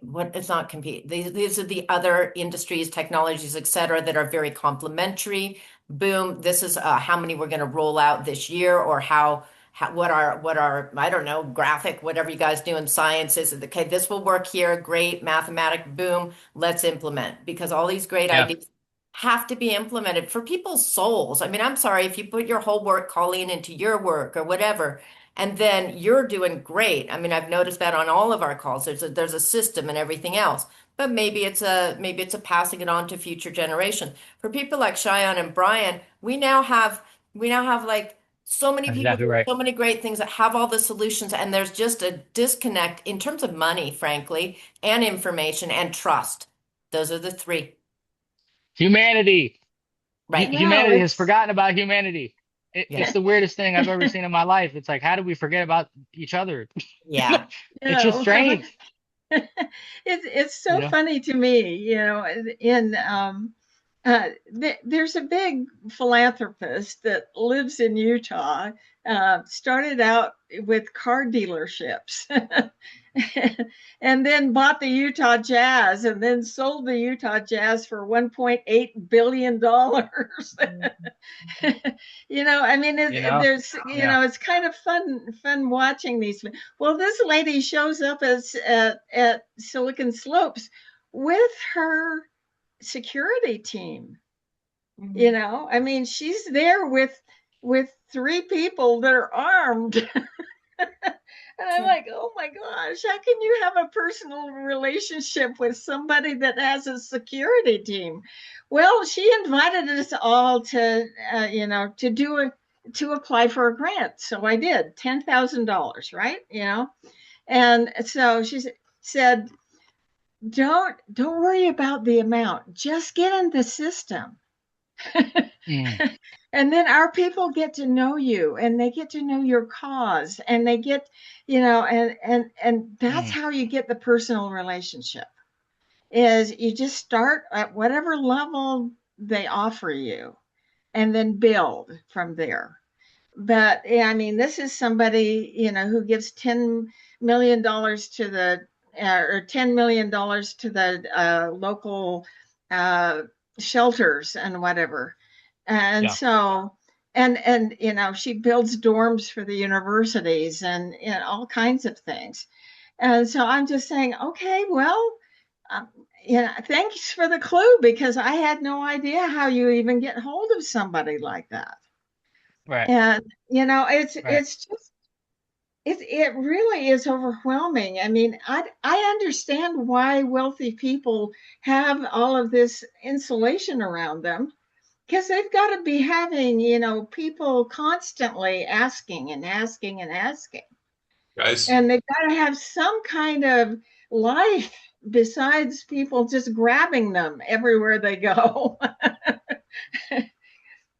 what it's not compete. These are the other industries, technologies, et cetera, that are very complementary. Boom. This is how many we're going to roll out this year, or what our I don't know, graphic, whatever you guys do in science is. Okay, this will work here. Great. Mathematic, boom, let's implement, because all these great yeah, ideas have to be implemented for people's souls. I mean, I'm sorry if you put your whole work, Colleen, into your work or whatever, and then you're doing great. I mean, I've noticed that on all of our calls. There's a system and everything else. But maybe it's a passing it on to future generations. For people like Shyon and Brian, we now have like so many that's people exactly doing right. so many great things that have all the solutions, and there's just a disconnect in terms of money, frankly, and information and trust. Those are the three, Humanity. right? No, Humanity has it's Yeah. forgotten about humanity. It's Yeah. the weirdest thing I've ever seen in my life. It's like, how do we forget about each other? Yeah. It's just no. strange, It's you so know? funny to me, in there's a big philanthropist that lives in Utah, started out with car dealerships and then bought the Utah Jazz and then sold the Utah Jazz for $1.8 billion. I mean, You know? there's, Yeah. it's kind of fun watching these. Well, this lady shows up at Silicon Slopes with her security team. I mean, she's there with three people that are armed. And I'm like, oh my gosh, how can you have a personal relationship with somebody that has a security team? Well, she invited us all to apply for a grant. So I did $10,000, right? And so she said, don't worry about the amount. Just get in the system. Mm, And then our people get to know you and they get to know your cause and they get, and that's mm, how you get the personal relationship, is you just start at whatever level they offer you and then build from there. But yeah, I mean, this is somebody, who gives $10 million to the or $10 million to the local uh, shelters and whatever. And yeah. so, and she builds dorms for the universities and all kinds of things. And so I'm just saying, okay, well, um, thanks for the clue, because I had no idea how you even get hold of somebody like that. Right. And it's Right. it's just it really is overwhelming. I mean, I understand why wealthy people have all of this insulation around them, because they've got to be having, people constantly asking and asking and asking. Guys, And they've got to have some kind of life besides people just grabbing them everywhere they go.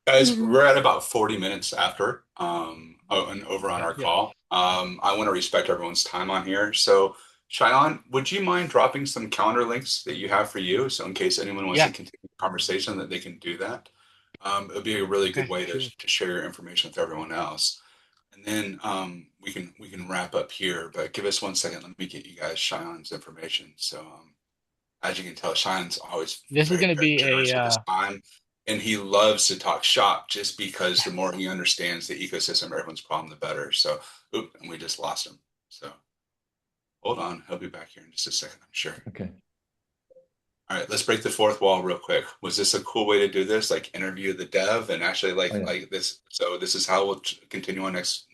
guys, we're at about 40 minutes after and over on Okay. our Yep. call. I want to respect everyone's time on here. So, Cheyenne, would you mind dropping some calendar links that you have for you? So in case anyone wants to Yeah. continue the conversation, that they can do that. It would be a really good Okay. way Sure. to share your information with everyone else. And then we can wrap up here, but give us 1 second. Let me get you guys Cheyenne's information. So as you can tell, Cheyenne's always This is very, going to very be generous with his a time. And he loves to talk shop just because the more he understands the ecosystem, everyone's problem, the better. So, and we just lost him. So hold on. He'll be back here in just a second, I'm sure. Okay. All right, let's break the fourth wall real quick. Was this a cool way to do this? Like interview the dev and actually Oh, yeah. like this. So this is how we'll continue on next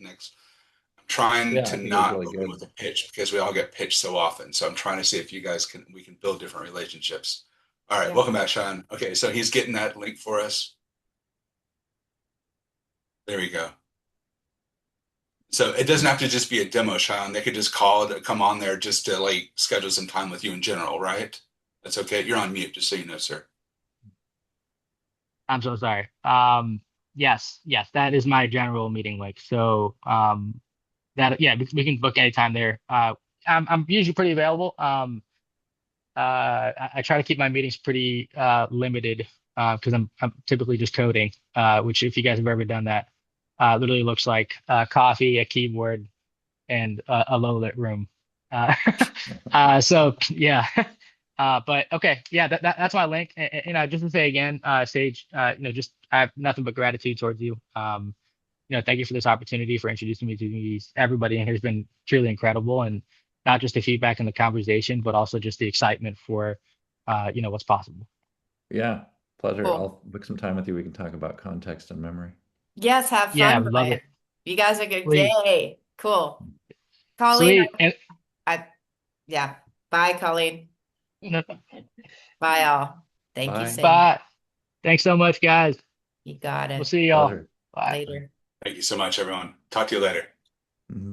trying Yeah, to I think it was not really open good. with a pitch because we all get pitched so often. So I'm trying to see if you guys we can build different relationships. All right, Yeah. welcome back, Shyon. Okay, so he's getting that link for us. There we go. So it doesn't have to just be a demo, Shyon. They could just come on there just to like schedule some time with you in general, right? That's okay. You're on mute, just so you know, sir. I'm so sorry. Yes, that is my general meeting link. So that yeah, we can book anytime there. I'm usually pretty available. I try to keep my meetings pretty limited because I'm typically just coding, which if you guys have ever done that, literally looks like coffee, a keyboard, and a low lit room. Uh, so yeah. But okay, yeah, that's my link. And just to say again, Sage, just I have nothing but gratitude towards you. Thank you for this opportunity for introducing me to everybody in here has been truly incredible, and not just the feedback and the conversation, but also just the excitement for, what's possible. Yeah, pleasure. Cool. I'll book some time with you. We can talk about context and memory. Yes, have Yeah, I fun, would love Brian. it. You guys are good. Please. Yay. Cool. Colleen, Sweet. And yeah. Bye, Colleen. no, Bye, all. Thank you, Bye. Sage. bye. Thanks so much, guys. You got We'll it. see y'all. Pleasure. Bye. Later. Thank you so much, everyone. Talk to you later.